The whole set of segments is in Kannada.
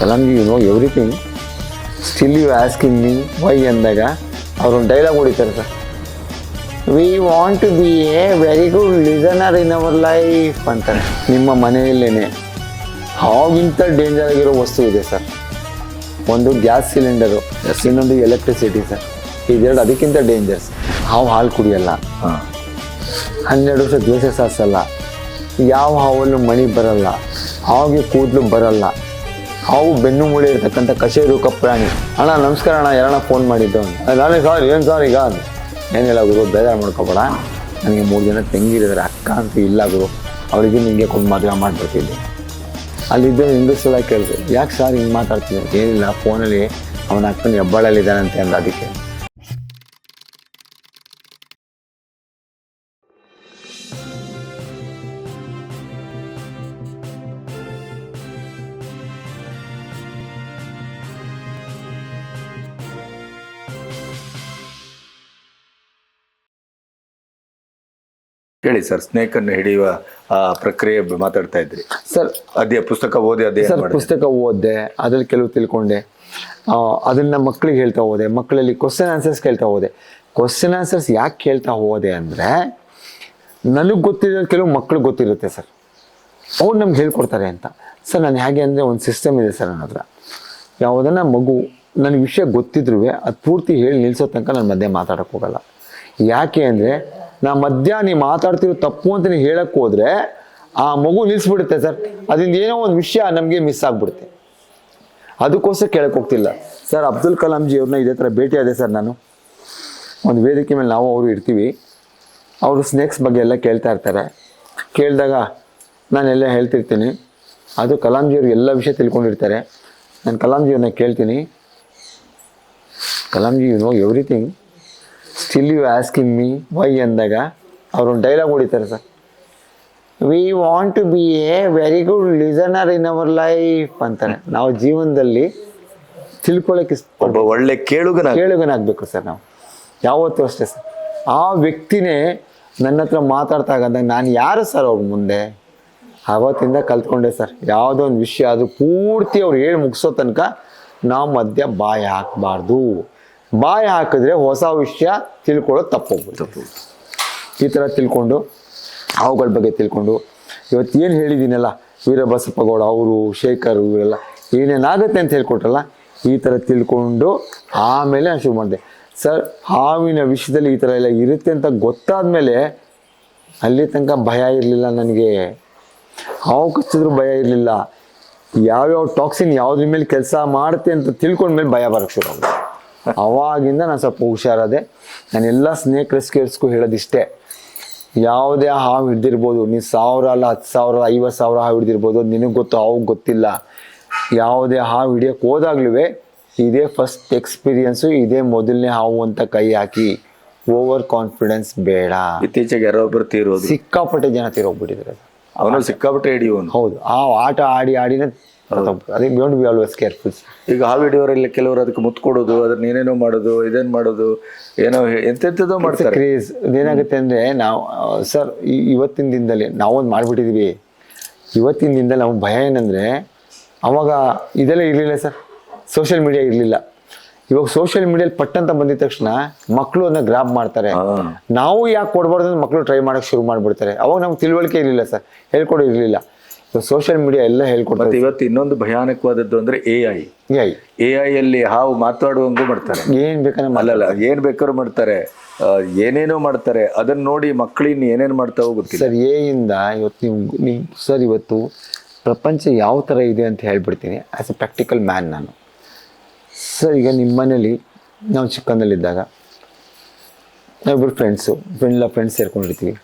ಕಲಾಂಜಿ you know everything, still you asking me why ಅಂದಾಗ ಅವ್ರೊಂದು ಡೈಲಾಗ್ ಹೊಡಿತಾರೆ sir, we want to be a very good listener in our life ಅಂತಾರೆ. ನಿಮ್ಮ ಮನೆಯಲ್ಲೇ ಹಾವಿಂತ ಡೇಂಜರ್ ಆಗಿರೋ ವಸ್ತು ಇದೆ ಸರ್. ಒಂದು ಗ್ಯಾಸ್ ಸಿಲಿಂಡರು, ಇನ್ನೊಂದು ಎಲೆಕ್ಟ್ರಿಸಿಟಿ ಸರ್. ಇದೆರಡು ಅದಕ್ಕಿಂತ ಡೇಂಜರ್ಸ್. ಹಾಲು ಕುಡಿಯಲ್ಲ, 12 ವರ್ಷ ದ್ವೇಷ ಸಾಧಿಸಲ್ಲ, ಯಾವ ಹಾವಲ್ಲೂ ಮಣಿ ಬರಲ್ಲ, ಹಾವಿಗೆ ಕೂದಲು ಬರಲ್ಲ, ಹಾವು ಬೆನ್ನು ಮೂಳೆ ಇರ್ತಕ್ಕಂಥ ಕಶೇರುಕ ಪ್ರಾಣಿ. ಅಣ್ಣ ನಮಸ್ಕಾರ ಅಣ್ಣ, ಯಾರಣ್ಣ ಫೋನ್ ಮಾಡಿದ್ದು? ನಾನೇ ಸರ್, ಏನು ಸರ್ ಈಗ ಏನಿಲ್ಲ ಗುರು, ಬೇಜಾರು ಮಾಡ್ಕೊಬೇಡ, ನನಗೆ 3 ಜನ ತಂಗಿರಿದ್ದಾರೆ, ಅಕ್ಕ ಅಂತೂ ಇಲ್ಲ ಗುರು, ಅವರಿಗೆ ನಿಮಗೆ ಕೊಂಡು ಮದುವೆ ಮಾಡಿಬಿಡ್ತಿದ್ದೆ. ಅಲ್ಲಿದ್ದ ಇಂಗ್ಲೀಷೆಲ್ಲ ಕೇಳಿದೆ, ಯಾಕೆ ಸರ್ ಹಿಂಗೆ ಮಾತಾಡ್ತೀನಿ? ಏನಿಲ್ಲ, ಫೋನಲ್ಲಿ ಅವನ ಅಕ್ಕನ ಹೆಬ್ಬಾಳಲ್ಲಿದ್ದಾನಂತೆ ಅಂದ. ಅದಕ್ಕೆ ಹೇಳಿ ಸರ್, ಸ್ನೇಕನ್ನು ಹಿಡಿಯುವ ಪ್ರಕ್ರಿಯೆ ಮಾತಾಡ್ತಾ ಇದ್ರಿ ಸರ್. ಅದೇ ಪುಸ್ತಕ ಓದಿ, ಅದೇ ಸರ್ ಪುಸ್ತಕ ಓದಿದೆ, ಅದ್ರಲ್ಲಿ ಕೆಲವು ತಿಳ್ಕೊಂಡೆ, ಅದನ್ನ ಮಕ್ಕಳಿಗೆ ಹೇಳ್ತಾ ಹೋದೆ. ಮಕ್ಕಳಲ್ಲಿ ಕ್ವಶನ್ ಆನ್ಸರ್ಸ್ ಕೇಳ್ತಾ ಹೋದೆ. ಕ್ವಶನ್ ಆನ್ಸರ್ಸ್ ಯಾಕೆ ಕೇಳ್ತಾ ಹೋದೆ ಅಂದರೆ, ನನಗೆ ಗೊತ್ತಿರೋ ಕೆಲವು ಮಕ್ಳಿಗೆ ಗೊತ್ತಿರುತ್ತೆ ಸರ್, ಅವ್ರು ನಮ್ಗೆ ಹೇಳ್ಕೊಡ್ತಾರೆ ಅಂತ. ಸರ್ ನಾನು ಹೇಗೆ ಅಂದರೆ, ಒಂದು ಸಿಸ್ಟಮ್ ಇದೆ ಸರ್ ನನ್ನ ಹತ್ರ. ಯಾವುದನ್ನ ಮಗು ನನಗೆ ವಿಷಯ ಗೊತ್ತಿದ್ರೂ ಅದು ಪೂರ್ತಿ ಹೇಳಿ ನಿಲ್ಲಿಸೋ ತನಕ ನಾನು ಮಧ್ಯೆ ಮಾತಾಡೋಕ್ಕೆ ಹೋಗಲ್ಲ. ಯಾಕೆ ಅಂದರೆ, ನಾ ಮಧ್ಯ ನೀವು ಮಾತಾಡ್ತಿರೋ ತಪ್ಪು ಅಂತ ನೀವು ಹೇಳಕ್ಕೆ ಹೋದರೆ ಆ ಮಗು ನಿಲ್ಲಿಸ್ಬಿಡುತ್ತೆ ಸರ್. ಅದರಿಂದ ಏನೋ ಒಂದು ವಿಷಯ ನಮಗೆ ಮಿಸ್ ಆಗಿಬಿಡುತ್ತೆ. ಅದಕ್ಕೋಸ್ಕರ ಕೇಳಕ್ಕೆ ಹೋಗ್ತಿಲ್ಲ ಸರ್. ಅಬ್ದುಲ್ ಕಲಾಂ ಜಿ ಅವ್ರನ್ನ ಇದೇ ಥರ ಭೇಟಿ ಆದೆ ಸರ್. ನಾನು ಒಂದು ವೇದಿಕೆ ಮೇಲೆ ನಾವು ಅವರು ಇರ್ತೀವಿ, ಅವರು ಸ್ನೇಕ್ಸ್ ಬಗ್ಗೆ ಎಲ್ಲ ಕೇಳ್ತಾ ಇರ್ತಾರೆ. ಕೇಳಿದಾಗ ನಾನೆಲ್ಲ ಹೇಳ್ತಿರ್ತೀನಿ. ಅದು ಕಲಾಂಜಿಯವ್ರಿಗೆ ಎಲ್ಲ ವಿಷಯ ತಿಳ್ಕೊಂಡಿರ್ತಾರೆ. ನಾನು ಕಲಾಂಜಿಯವ್ರನ್ನ ಕೇಳ್ತೀನಿ, Kalamji you know everything, still you asking me why ಅಂದಾಗ ಅವ್ರೊಂದು ಡೈಲಾಗ್ ಹೊಡಿತಾರೆ sir, we want to be a very good listener in our life ಅಂತಾರೆ. ನಾವು ಜೀವನದಲ್ಲಿ ತಿಳ್ಕೊಳ್ಳೋಕೆ ಒಬ್ಬ ಒಳ್ಳೆ ಕೇಳುಗನಾಗಬೇಕು ಸರ್. ನಾವು ಯಾವತ್ತೂ ಅಷ್ಟೇ ಸರ್. ಆ ವ್ಯಕ್ತಿನೇ ನನ್ನ ಹತ್ರ ಮಾತಾಡ್ತಾ ಇದ್ದಾಗ ನಾನು ಯಾರು ಸರ್ ಅವ್ರ ಮುಂದೆ? ಆವತ್ತಿಂದ ಕಲ್ತ್ಕೊಂಡೆ ಸರ್, ಯಾವುದೋ ಒಂದು ವಿಷಯ ಅದು ಪೂರ್ತಿ ಅವ್ರು ಹೇಳಿ ಮುಗಿಸೋ ತನಕ ನಾವು ಮಧ್ಯ ಬಾಯಿ ಹಾಕಬಾರ್ದು. ಬಾಯಿ ಹಾಕಿದ್ರೆ ಹೊಸ ವಿಷಯ ತಿಳ್ಕೊಳ್ಳೋದು ತಪ್ಪೋಗ್ಬಿಡ್ತು. ಈ ಥರ ತಿಳ್ಕೊಂಡು, ಅವುಗಳ ಬಗ್ಗೆ ತಿಳ್ಕೊಂಡು, ಇವತ್ತು ಏನು ಹೇಳಿದ್ದೀನಲ್ಲ, ವೀರಬಸಪ್ಪಗೌಡ ಅವರು, ಶೇಖರ್, ಇವರೆಲ್ಲ ಏನೇನಾಗುತ್ತೆ ಅಂತ ಹೇಳ್ಕೊಟ್ರಲ್ಲ, ಈ ಥರ ತಿಳ್ಕೊಂಡು ಆಮೇಲೆ ನಾನು ಶುರು ಮಾಡಿದೆ ಸರ್. ಹಾವಿನ ವಿಷಯದಲ್ಲಿ ಈ ಥರ ಎಲ್ಲ ಇರುತ್ತೆ ಅಂತ ಗೊತ್ತಾದ ಮೇಲೆ ಅಲ್ಲಿ ತನಕ ಭಯ ಇರಲಿಲ್ಲ ನನಗೆ. ಹಾವು ಕಚ್ಚಿದ್ರೂ ಭಯ ಇರಲಿಲ್ಲ. ಯಾವ್ಯಾವ ಟಾಕ್ಸಿನ್ ಯಾವುದ್ರ ಮೇಲೆ ಕೆಲಸ ಮಾಡುತ್ತೆ ಅಂತ ತಿಳ್ಕೊಂಡ್ಮೇಲೆ ಭಯ ಬರೋಕ್ಕೆ ಶುರು ಆಗುತ್ತೆ. ಅವಾಗಿಂದ ನಾನು ಸ್ವಲ್ಪ ಹುಷಾರಾದೆ. ನಾನೆಲ್ಲ ಸ್ನೇಕ್ ರೆಸ್ಕ್ಯೂರ್ಸ್ಗೂ ಹೇಳೋದಿಷ್ಟೇ, ಯಾವುದೇ ಹಾವು ಹಿಡ್ದಿರ್ಬೋದು, ನೀನು 1000 ಅಲ್ಲ 10,000 50,000 ಹಾವು ಹಿಡ್ದಿರ್ಬೋದು, ನಿನಗೆ ಗೊತ್ತು, ಅವಾಗ ಗೊತ್ತಿಲ್ಲ. ಯಾವುದೇ ಹಾವು ಹಿಡಿಯೋಕ್ಕೆ ಹೋದಾಗ್ಲೂ ಇದೇ ಫಸ್ಟ್ ಎಕ್ಸ್ಪೀರಿಯನ್ಸು, ಇದೇ ಮೊದಲನೇ ಹಾವು ಅಂತ ಕೈ ಹಾಕಿ. ಓವರ್ ಕಾನ್ಫಿಡೆನ್ಸ್ ಬೇಡ. ಇತ್ತೀಚೆಗೆ ಯಾರೊಬ್ಬರು ತೀರೋದು, ಸಿಕ್ಕಾಪಟ್ಟೆ ಜನ ತೀರೋಗ್ಬಿಟ್ಟಿದ್ದಾರೆ. ಅವನು ಸಿಕ್ಕಾಪಟ್ಟೆ ಹಿಡಿಯೋನು. ಹೌದು, ಆ ಆಟ ಆಡಿನೇ ಅದಕ್ಕೆ ಡೋಂಟ್ ಬಿ ಆಲ್ವೇಸ್ ಕೇರ್ಫುಲ್. ಈಗ ಹಾವು ಹಿಡಿಯೋರೆಲ್ಲ ಕೆಲವರು ಅದಕ್ಕೆ ಮುತ್ತು ಕೊಡೋದು, ಅದನ್ನ ಏನೇನೋ ಮಾಡೋದು, ಇದೇನು ಮಾಡೋದು, ಏನೋ ಎಂತೆಂಥದ್ದೋ ಮಾಡ್ತಾರೆ. ಕ್ರೇಜ್ ಏನಾಗುತ್ತೆ ಅಂದರೆ, ನಾವು ಸರ್ ಇವತ್ತಿನ ದಿನದಲ್ಲಿ ನಾವೊಂದು ಮಾಡಿಬಿಟ್ಟಿದ್ದೀವಿ. ಇವತ್ತಿನ ದಿನದಲ್ಲಿ ನಮಗೆ ಭಯ ಏನಂದರೆ, ಅವಾಗ ಇದೆಲ್ಲ ಇರಲಿಲ್ಲ ಸರ್, ಸೋಷಿಯಲ್ ಮೀಡಿಯಾ ಇರಲಿಲ್ಲ. ಇವಾಗ ಸೋಷಿಯಲ್ ಮೀಡಿಯಲ್ಲಿ ಪಟ್ಟಂತ ಬಂದಿದ ತಕ್ಷಣ ಮಕ್ಕಳು ಅದನ್ನ ಗ್ರಾಬ್ ಮಾಡ್ತಾರೆ. ನಾವು ಯಾಕೆ ಕೊಡ್ಬಾರ್ದು ಅಂತ ಮಕ್ಕಳು ಟ್ರೈ ಮಾಡೋಕ್ಕೆ ಶುರು ಮಾಡಿಬಿಡ್ತಾರೆ. ಅವಾಗ ನಮ್ಗೆ ತಿಳುವಳಿಕೆ ಇರಲಿಲ್ಲ ಸರ್, ಹೇಳ್ಕೊಡೋ ಇರಲಿಲ್ಲ. ಸೋಷಿಯಲ್ ಮೀಡಿಯಾ ಎಲ್ಲ ಹೇಳ್ಕೊಡ್ತಾರೆ. ಇವತ್ತು ಇನ್ನೊಂದು ಭಯಾನಕವಾದದ್ದು ಅಂದರೆ ಎ ಅಲ್ಲಿ ಹಾವು ಮಾತಾಡುವಂಗೂ ಮಾಡ್ತಾರೆ. ಏನು ಬೇಕಾದ್ರೆ ಅಲ್ಲಲ್ಲ, ಏನು ಬೇಕಾದ್ರೂ ಮಾಡ್ತಾರೆ, ಏನೇನೋ ಮಾಡ್ತಾರೆ. ಅದನ್ನ ನೋಡಿ ಮಕ್ಕಳಿನ್ನು ಏನೇನು ಮಾಡ್ತಾವೋ ಗೊತ್ತಿಲ್ಲ ಸರ್. ಇಂದ ಇವತ್ತು ನೀವು ಸರ್, ಇವತ್ತು ಪ್ರಪಂಚ ಯಾವ ಥರ ಇದೆ ಅಂತ ಹೇಳ್ಬಿಡ್ತೀನಿ ಆ್ಯಸ್ ಎ ಪ್ರಾಕ್ಟಿಕಲ್ ಮ್ಯಾನ್ ನಾನು ಸರ್. ಈಗ ನಿಮ್ಮ ಮನೇಲಿ ನಾವು ಚಿಕ್ಕಂದಲ್ಲಿದ್ದಾಗ ನಾವಿಬ್ಬರು ಫ್ರೆಂಡ್ಸ್ ಸೇರ್ಕೊಂಡಿರ್ತೀವಿ.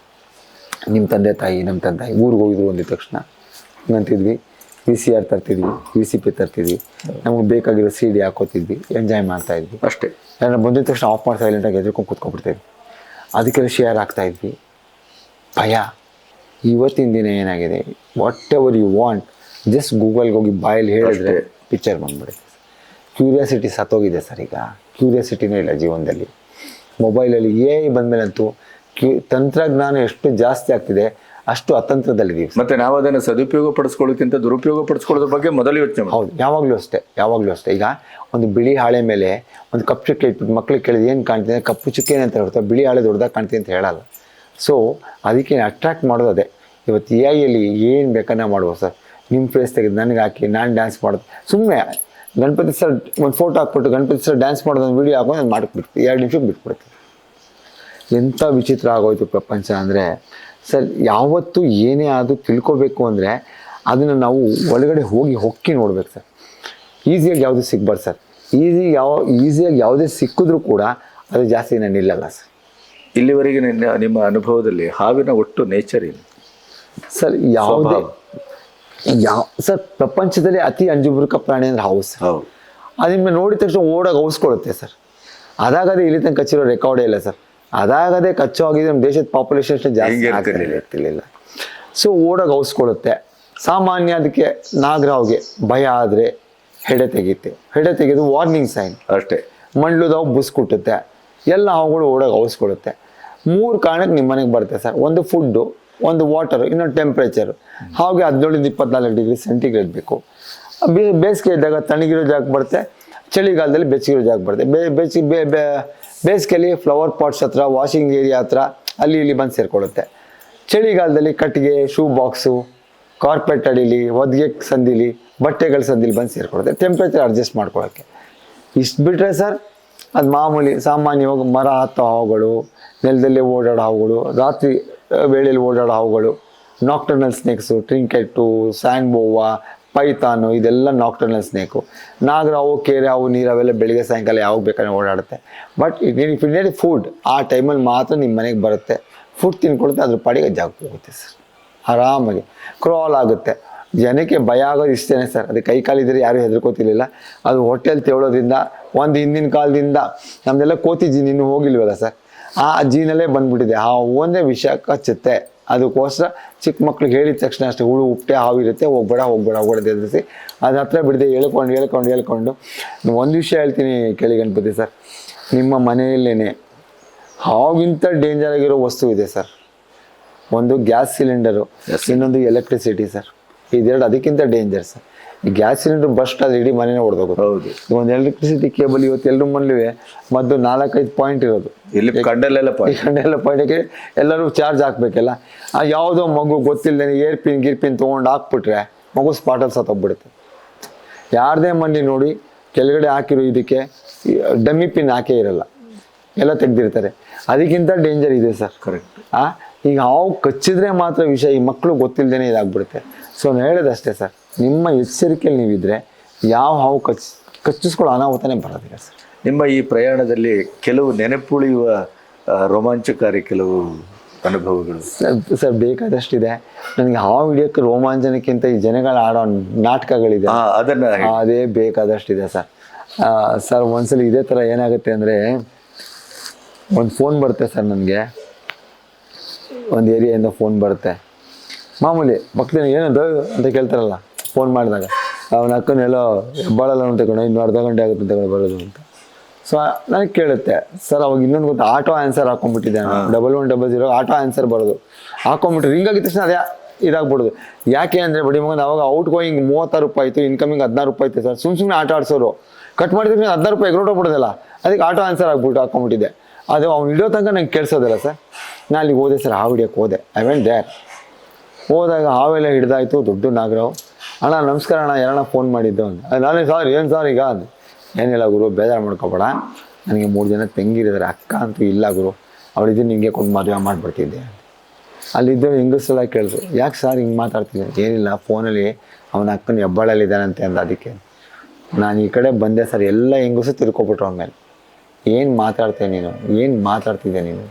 ನಿಮ್ಮ ತಂದೆ ತಾಯಿ, ನಮ್ಮ ತಂದೆ ತಾಯಿ ಊರಿಗೆ ಹೋಗಿದ್ರು ಅಂದಿದ ತಕ್ಷಣ ಅಂತಿದ್ವಿ, VCR ತರ್ತಿದ್ವಿ, VCP ತರ್ತಿದ್ವಿ, ನಮಗೆ ಬೇಕಾಗಿರೋ CD ಹಾಕೋತಿದ್ವಿ, ಎಂಜಾಯ್ ಮಾಡ್ತಾಯಿದ್ವಿ ಅಷ್ಟೇ. ನಾನು ಬಂದಿದ ತಕ್ಷಣ ಆಫ್ ಮಾಡಿ ಸೈಲೆಂಟಾಗಿ ಎದ್ರುಕೊಂಡು ಕೂತ್ಕೊಂಡ್ಬಿಡ್ತಾಯಿದ್ವಿ. ಅದಕ್ಕೆಲ್ಲ ಶೇರ್ ಆಗ್ತಾಯಿದ್ವಿ. ಭಯ. ಇವತ್ತಿನ ದಿನ ಏನಾಗಿದೆ, whatever you want, just ಗೂಗಲ್ಗೆ ಹೋಗಿ ಬಾಯಲ್ಲಿ ಹೇಳಿದ್ರೆ ಪಿಕ್ಚರ್ ಬಂದ್ಬಿಡುತ್ತೆ. ಕ್ಯೂರಿಯಾಸಿಟಿ ಸತ್ತೋಗಿದೆ ಸರ್. ಈಗ ಕ್ಯೂರಿಯಾಸಿಟಿನೇ ಇಲ್ಲ ಜೀವನದಲ್ಲಿ. ಮೊಬೈಲಲ್ಲಿ AI ಬಂದಮೇಲಂತೂ ತಂತ್ರಜ್ಞಾನ ಎಷ್ಟು ಜಾಸ್ತಿ ಆಗ್ತಿದೆ ಅಷ್ಟು ಅತಂತ್ರದಲ್ಲಿದ್ದೀವಿ ಸರ್. ಮತ್ತೆ ನಾವು ಅದನ್ನು ಸದುಪಯೋಗ ಪಡಿಸ್ಕೊಳ್ಳೋಕ್ಕಿಂತ ದುರುಪಯೋಗ ಪಡಿಸ್ಕೊಳ್ಳೋದ್ರ ಬಗ್ಗೆ ಮೊದಲು ಯೋಚನೆ ಮಾಡಿ. ಹೌದು, ಯಾವಾಗಲೂ ಅಷ್ಟೇ. ಈಗ ಒಂದು ಬಿಳಿ ಹಾಳೆ ಮೇಲೆ ಒಂದು ಕಪ್ಪು ಚುಕ್ಕೆ ಇಟ್ಬಿಟ್ಟು ಮಕ್ಳಿಗೆ ಕೇಳಿದ್ರೆ ಏನು ಕಾಣ್ತೀನಿ, ಕಪ್ಪು ಚುಕ್ಕೆ ಅಂತ ಹೇಳ್ತಾರೆ, ಬಿಳಿ ಹಾಳೆ ದೊಡ್ಡದಾಗಿ ಕಾಣ್ತೀನಿ ಅಂತ ಹೇಳಲ್ಲ. ಸೊ ಅದಕ್ಕೆ ಅಟ್ರಾಕ್ಟ್ ಮಾಡೋದು ಅದೇ. ಇವತ್ತು AI ಏನು ಬೇಕಾದ್ರೆ ಮಾಡ್ಬೋದು ಸರ್. ನಿಮ್ಮ ಫೇಸ್ ತೆಗೆದು ನನಗೆ ಹಾಕಿ ನಾನು ಡ್ಯಾನ್ಸ್ ಮಾಡೋದು, ಸುಮ್ಮನೆ ಗಣಪತಿ ಸರ್ ಒಂದು ಫೋಟೋ ಹಾಕ್ಬಿಟ್ಟು ಗಣಪತಿ ಸರ್ ಡ್ಯಾನ್ಸ್ ಮಾಡೋದು ಒಂದು ವೀಡಿಯೋ ಹಾಕೊಂಡು ನಾನು ಮಾಡಿಬಿಡ್ತೀವಿ, 2 ನಿಮಿಷಕ್ಕೆ ಬಿಟ್ಬಿಡ್ತೀವಿ. ಎಂಥ ವಿಚಿತ್ರ ಆಗೋಯ್ತು ಪ್ರಪಂಚ ಅಂದರೆ ಸರ್. ಯಾವತ್ತೂ ಏನೇ ಆದರೂ ತಿಳ್ಕೊಬೇಕು ಅಂದರೆ ಅದನ್ನು ನಾವು ಒಳಗಡೆ ಹೊಕ್ಕಿ ನೋಡ್ಬೇಕು ಸರ್. ಈಸಿಯಾಗಿ ಯಾವುದು ಸಿಗ್ಬಾರ್ದು ಸರ್. ಈಸಿಯಾಗಿ ಯಾವುದೇ ಸಿಕ್ಕಿದ್ರೂ ಕೂಡ ಅದು ಜಾಸ್ತಿ ನಾನು ನಿಲ್ಲಲ್ಲ ಸರ್. ಇಲ್ಲಿವರೆಗೆ ನಿಮ್ಮ ಅನುಭವದಲ್ಲಿ ಹಾವಿನ ಒಟ್ಟು ನೇಚರ್ ಏನು ಸರ್? ಸರ್ ಪ್ರಪಂಚದಲ್ಲಿ ಅತಿ ಅಂಜುಬುರುಕ ಪ್ರಾಣಿ ಅಂದ್ರೆ ಹಾವು ಸರ್. ಹೌದು. ಅದನ್ನ ನೋಡಿದ ತಕ್ಷಣ ಓಡಾಗ ಔಸ್ಕೊಳ್ಳುತ್ತೆ ಸರ್. ಅದಾಗದೇ ಇಲ್ಲಿ ತನಕ ಕಚ್ಚಿರೋ ರೆಕಾರ್ಡೇ ಇಲ್ಲ ಸರ್. ಅದಾಗದೇ ಕಚ್ಚೋ ಆಗಿದ್ರೆ ನಮ್ಮ ದೇಶದ ಪಾಪ್ಯುಲೇಷನ್ ಅಷ್ಟು ಜಾಸ್ತಿ ಇರ್ತಿರ್ಲಿಲ್ಲ. ಸೊ ಓಡಾಗ ಔಸ್ಕೊಳ್ಳುತ್ತೆ. ಸಾಮಾನ್ಯ ಅದಕ್ಕೆ ನಾಗರಾವ್ಗೆ ಭಯ ಆದರೆ ಹೆಡೆ ತೆಗೆದು ವಾರ್ನಿಂಗ್ ಸೈನ್ ಅಷ್ಟೇ. ಮಂಡ್ಲುದಾವು ಬುಸ್ಕುಟ್ಟುತ್ತೆ. ಎಲ್ಲ ಹಾವುಗಳು ಓಡಾಗ ಔಸ್ಕೊಳ್ಳುತ್ತೆ. 3 ಕಾರಣಕ್ಕೆ ನಿಮ್ಮ ಮನೆಗೆ ಬರುತ್ತೆ ಸರ್. ಒಂದು ಫುಡ್ಡು, ಒಂದು ವಾಟರು, ಇನ್ನೊಂದು ಟೆಂಪ್ರೇಚರು. ಹಾಗೆ 17-24 ಡಿಗ್ರಿ ಸೆಂಟಿಗ್ರೇಡ್ ಬೇಕು. ಬೇಸಿಗೆ ಇದ್ದಾಗ ತಣ್ಣಗಿರೋ ಜಾಗಕ್ಕೆ ಬರುತ್ತೆ, ಚಳಿಗಾಲದಲ್ಲಿ ಬೆಚ್ಚಗಿರೋ ಜಾಗಕ್ಕೆ ಬರುತ್ತೆ. ಬೇಸಿಗೆಯಲ್ಲಿ ಫ್ಲವರ್ ಪಾಟ್ಸ್ ಹತ್ರ, ವಾಷಿಂಗ್ ಏರಿಯಾ ಹತ್ರ ಅಲ್ಲಿ ಇಲ್ಲಿ ಬಂದು ಸೇರಿಕೊಳ್ಳುತ್ತೆ. ಚಳಿಗಾಲದಲ್ಲಿ ಕಟ್ಟಿಗೆ, ಶೂ ಬಾಕ್ಸು, ಕಾರ್ಪೆಟ್ ಅಡಿಲಿ, ಹೊದಿಗೆ ಸಂದಿಲಿ, ಬಟ್ಟೆಗಳ ಸಂದಿಲಿ ಬಂದು ಸೇರಿಕೊಳ್ಳುತ್ತೆ ಟೆಂಪ್ರೇಚರ್ ಅಡ್ಜಸ್ಟ್ ಮಾಡ್ಕೊಳ್ಳೋಕ್ಕೆ. ಇಷ್ಟು ಬಿಟ್ಟರೆ ಸರ್ ಅದು ಮಾಮೂಲಿ ಸಾಮಾನ್ಯವಾಗಿ ಮರ ಹತ್ತೋ ಹಾವುಗಳು, ನೆಲದಲ್ಲೇ ಓಡಾಡೋ ಹಾವುಗಳು, ರಾತ್ರಿ ವೇಳೆಯಲ್ಲಿ ಓಡಾಡೋ ಹಾವುಗಳು, ನಾಕ್ಟರ್ನಲ್ ಸ್ನೇಕ್ಸು, ಟ್ರಿಂಕೆಟ್ಟು, ಸ್ಯಾಂಡ್ ಬೋವಾ, ಪೈಥಾನು, ಇದೆಲ್ಲ ನಾಕ್ಟರ್ನಲ್ ಸ್ನೇಕು. ನಾಗರಾವು, ಕೇರೆ ಹಾವು, ನೀರಾವೆಲ್ಲ ಬೆಳಿಗ್ಗೆ ಸಾಯಂಕಾಲ ಯಾವಾಗ ಬೇಕಾದ್ರೆ ಓಡಾಡುತ್ತೆ. But if you need food, ಆ ಟೈಮಲ್ಲಿ ಮಾತ್ರ ನಿಮ್ಮ ಮನೆಗೆ ಬರುತ್ತೆ, ಫುಡ್ ತಿನ್ಕೊಳುತ್ತೆ, ಅದ್ರ ಪಾಡಿಗೆ ಜಾಗಕ್ಕೆ ಹೋಗುತ್ತೆ ಸರ್. ಆರಾಮಾಗಿ ಕ್ರಾಲ್ ಆಗುತ್ತೆ. ಜನಕ್ಕೆ ಭಯ ಆಗೋದು ಇಷ್ಟೇ ಸರ್. ಅದು ಕೈ ಕಾಲಿದ್ರೆ ಯಾರೂ ಹೆದರ್ಕೋತಿರ್ಲಿಲ್ಲ. ಅದು ಹೊಟ್ಟೆಯಲ್ಲಿ ತೆವಳೋದ್ರಿಂದ, ಒಂದು ಹಿಂದಿನ ಕಾಲದಿಂದ ನಮ್ಮದೆಲ್ಲ ಕೋತಿ ಜೀನ್ ಇನ್ನೂ ಹೋಗಿಲ್ವಲ್ಲ ಸರ್, ಆ ಜೀನಲ್ಲೇ ಬಂದ್ಬಿಟ್ಟಿದೆ. ಆ ಒಂದೇ ವಿಷ ಕಚ್ಚುತ್ತೆ. ಅದಕ್ಕೋಸ್ಕರ ಚಿಕ್ಕ ಮಕ್ಳಿಗೆ ಹೇಳಿದ ತಕ್ಷಣ ಅಷ್ಟೇ, ಹುಳು ಉಪ್ಪೆ ಹಾವಿರುತ್ತೆ, ಹೋಗ್ಬೇಡ ಎದುರಿಸಿ ಅದು ಹತ್ರ ಬಿಡದೆ ಹೇಳ್ಕೊಂಡು ಒಂದು ವಿಷಯ ಹೇಳ್ತೀನಿ ಕೇಳಿ ಗಣಪತಿ ಸರ್. ನಿಮ್ಮ ಮನೆಯಲ್ಲೇ ಹಾವಿಗಿಂತ ಡೇಂಜರ್ ಆಗಿರೋ ವಸ್ತು ಇದೆ ಸರ್. ಒಂದು ಗ್ಯಾಸ್ ಸಿಲಿಂಡರು, ಇನ್ನೊಂದು ಎಲೆಕ್ಟ್ರಿಸಿಟಿ ಸರ್. ಇದೆರಡು ಅದಕ್ಕಿಂತ ಡೇಂಜರ್ ಸರ್. ಈ ಗ್ಯಾಸ್ ಸಿಲಿಂಡರ್ ಬಸ್ಟ್ ಆದರೆ ಇಡೀ ಮನೆನೇ ಹೊಡೆದೋಗುತ್ತೆ. ಹೌದು. ಒಂದು ಎಲೆಕ್ಟ್ರಿಸಿಟಿ ಕೇಬಲ್ ಇವತ್ತು ಎಲ್ಲರೂ ಮನೇಲಿ ಮದ್ದು 4-5 ಪಾಯಿಂಟ್ ಇರೋದು. ಇಲ್ಲಿ ಕಂಡಲ್ಲೆಲ್ಲ ಪಾಯಿಂಟಿಗೆ ಎಲ್ಲರೂ ಚಾರ್ಜ್ ಹಾಕ್ಬೇಕಲ್ಲ. ಆ ಯಾವುದೋ ಮಗು ಗೊತ್ತಿಲ್ಲದೆ ಗಿರ್ಪಿನ್ ತೊಗೊಂಡು ಹಾಕ್ಬಿಟ್ರೆ ಮಗು ಸ್ಪಾಟಲ್ಲಿ ಸತ್ತೋಗ್ಬಿಡುತ್ತೆ. ಯಾರದೇ ಮನೆ ನೋಡಿ ಕೆಳಗಡೆ ಹಾಕಿರೋ ಇದಕ್ಕೆ ಡಮ್ಮಿ ಪಿನ್ ಹಾಕೇ ಇರಲ್ಲ, ಎಲ್ಲ ತೆಗ್ದಿರ್ತಾರೆ. ಅದಕ್ಕಿಂತ ಡೇಂಜರ್ ಇದೆ ಸರ್. ಕರೆಕ್ಟ್. ಈಗ ಹಾವು ಕಚ್ಚಿದ್ರೆ ಮಾತ್ರ ವಿಷಯ, ಈ ಮಕ್ಕಳು ಗೊತ್ತಿಲ್ಲದೇ ಇದಾಗ್ಬಿಡುತ್ತೆ. ಸೊ ನಾನು ಹೇಳೋದಷ್ಟೇ ಸರ್, ನಿಮ್ಮ ಎಚ್ಚರಿಕೆಯಲ್ಲಿ ನೀವಿದ್ರೆ ಯಾವ ಹಾವು ಕಚ್ಚಿಸ್ಕೊಳ್ಳೋ ಅನಾಹುತನೇ ಬರೋದಿಲ್ಲ ಸರ್. ನಿಮ್ಮ ಈ ಪ್ರಯಾಣದಲ್ಲಿ ಕೆಲವು ನೆನಪುಳಿಯುವ ರೋಮಾಂಚಕಾರಿ ಕೆಲವು ಅನುಭವಗಳು ಸರ್ ಬೇಕಾದಷ್ಟಿದೆ. ನನಗೆ ಹಾವು ಹಿಡಿಯೋಕ್ಕೆ ರೋಮಾಂಚನಕ್ಕಿಂತ ಈ ಜನಗಳು ಆಡೋ ನಾಟಕಗಳಿದೆ, ಅದೇ ಬೇಕಾದಷ್ಟಿದೆ ಸರ್. ಸರ್ ಒಂದ್ಸಲ ಇದೇ ಥರ ಏನಾಗುತ್ತೆ ಅಂದರೆ, ಒಂದು ಫೋನ್ ಬರುತ್ತೆ ಸರ್ ನನಗೆ, ಒಂದು ಏರಿಯಾಯಿಂದ ಫೋನ್ ಬರುತ್ತೆ. ಮಾಮೂಲಿ ಭಕ್ತನಿಗೆ ಏನದು ಅಂತ ಕೇಳ್ತಾರಲ್ಲ ಫೋನ್ ಮಾಡಿದಾಗ, ಅವನ ಅಕ್ಕನೆಲ್ಲೋ ಹೆಬ್ಬಾಳಲ್ಲ ಅಂತ ತಗೊಂಡು ಇನ್ನು ಅರ್ಧ ಗಂಟೆ ಆಗುತ್ತೆ ಅಂತ ತಗೊಂಡು ಬರೋದು ಅಂತ. ಸೊ ನನಗೆ ಕೇಳುತ್ತೆ ಸರ್, ಅವಾಗ ಇನ್ನೊಂದು ಗೊತ್ತಾ, ಆಟೋ ಆನ್ಸರ್ ಹಾಕೊಂಡ್ಬಿಟ್ಟಿದ್ದೆ ನಾನು. 1100 ಆಟೋ ಆನ್ಸರ್ ಬರೋದು ಹಾಕೊಂಡ್ಬಿಟ್ಟು ರಿಂಗ್ ಆಗಿದ ತಕ್ಷಣ ಅದೇ ಇದಾಗ್ಬಿಡೋದು. ಯಾಕೆ ಅಂದರೆ ಬಡಿ ಮಗನ ಅವಾಗ ಔಟ್ ಗೋಯಿಂಗ್ 36 ರೂಪಾಯಿ ಇತ್ತು, ಇನ್ಕಮಿಂಗ್ 16 ರೂಪಾಯಿ ಇತ್ತು ಸರ್. ಸುಮ್ಮನೆ ಆಟ ಆಡ್ಸೋರು ಕಟ್ ಮಾಡಿದ್ರೆ 16 ರೂಪಾಯಿ ಎಗ್ರೋಟೋಗ್ಬಿಡೋದಿಲ್ಲ. ಅದಕ್ಕೆ ಆಟೋ ಆನ್ಸರ್ ಹಾಕೊಂಡ್ಬಿಟ್ಟಿದ್ದೆ. ಅದು ಅವ್ನು ಹಿಡಿಯೋ ತನಕ ನಂಗೆ ಕೇಳಿಸೋದಿಲ್ಲ ಸರ್. ನಾನು ಅಲ್ಲಿಗೆ ಹೋದೆ ಸರ್, ಹಾವು ಹಿಡಿಯೋಕ್ಕೆ ಹೋದೆ. I went there. ಹೋದಾಗ ಹಾವೆಲ್ಲ ಹಿಡ್ದಾಯ್ತು. ದೊಡ್ಡ ನಾಗರಾವ್, ಅಣ್ಣ ನಮಸ್ಕಾರ ಅಣ್ಣ, ಯಾರಣ್ಣ ಫೋನ್ ಮಾಡಿದ್ದು ಅಂತ. ನಾನೇ ಸರ್, ಏನು ಸರ್ ಈಗ ಅದು? ಏನಿಲ್ಲ ಗುರು, ಬೇಜಾರು ಮಾಡ್ಕೊಬೇಡ, ನನಗೆ 3 ಜನ ತಂಗಿರಿದ್ದಾರೆ, ಅಕ್ಕ ಅಂತೂ ಇಲ್ಲ ಗುರು, ಅವಳಿದ್ದು ನಿಮಗೆ ಕೊಂಡು ಮದುವೆ ಮಾಡಿಬಿಡ್ತಿದ್ದೆ. ಅಲ್ಲಿದ್ದು ಹೆಂಗಸೆಲ್ಲ ಕೇಳಿದ್ರು, ಯಾಕೆ ಸರ್ ಹಿಂಗೆ ಮಾತಾಡ್ತಿದ್ದೆ? ಏನಿಲ್ಲ, ಫೋನಲ್ಲಿ ಅವನ ಅಕ್ಕನ ಹೆಬ್ಬಾಳಲ್ಲಿದ್ದಾನಂತೆ ಅಂದ. ಅದಕ್ಕೆ ನಾನು ಈ ಕಡೆ ಬಂದೆ ಸರ್. ಎಲ್ಲ ಹೆಂಗಸು ತಿರ್ಕೊಬಿಟ್ರು ಆಮೇಲೆ. ಏನು ಮಾತಾಡ್ತಿದ್ದೆ ನೀನು?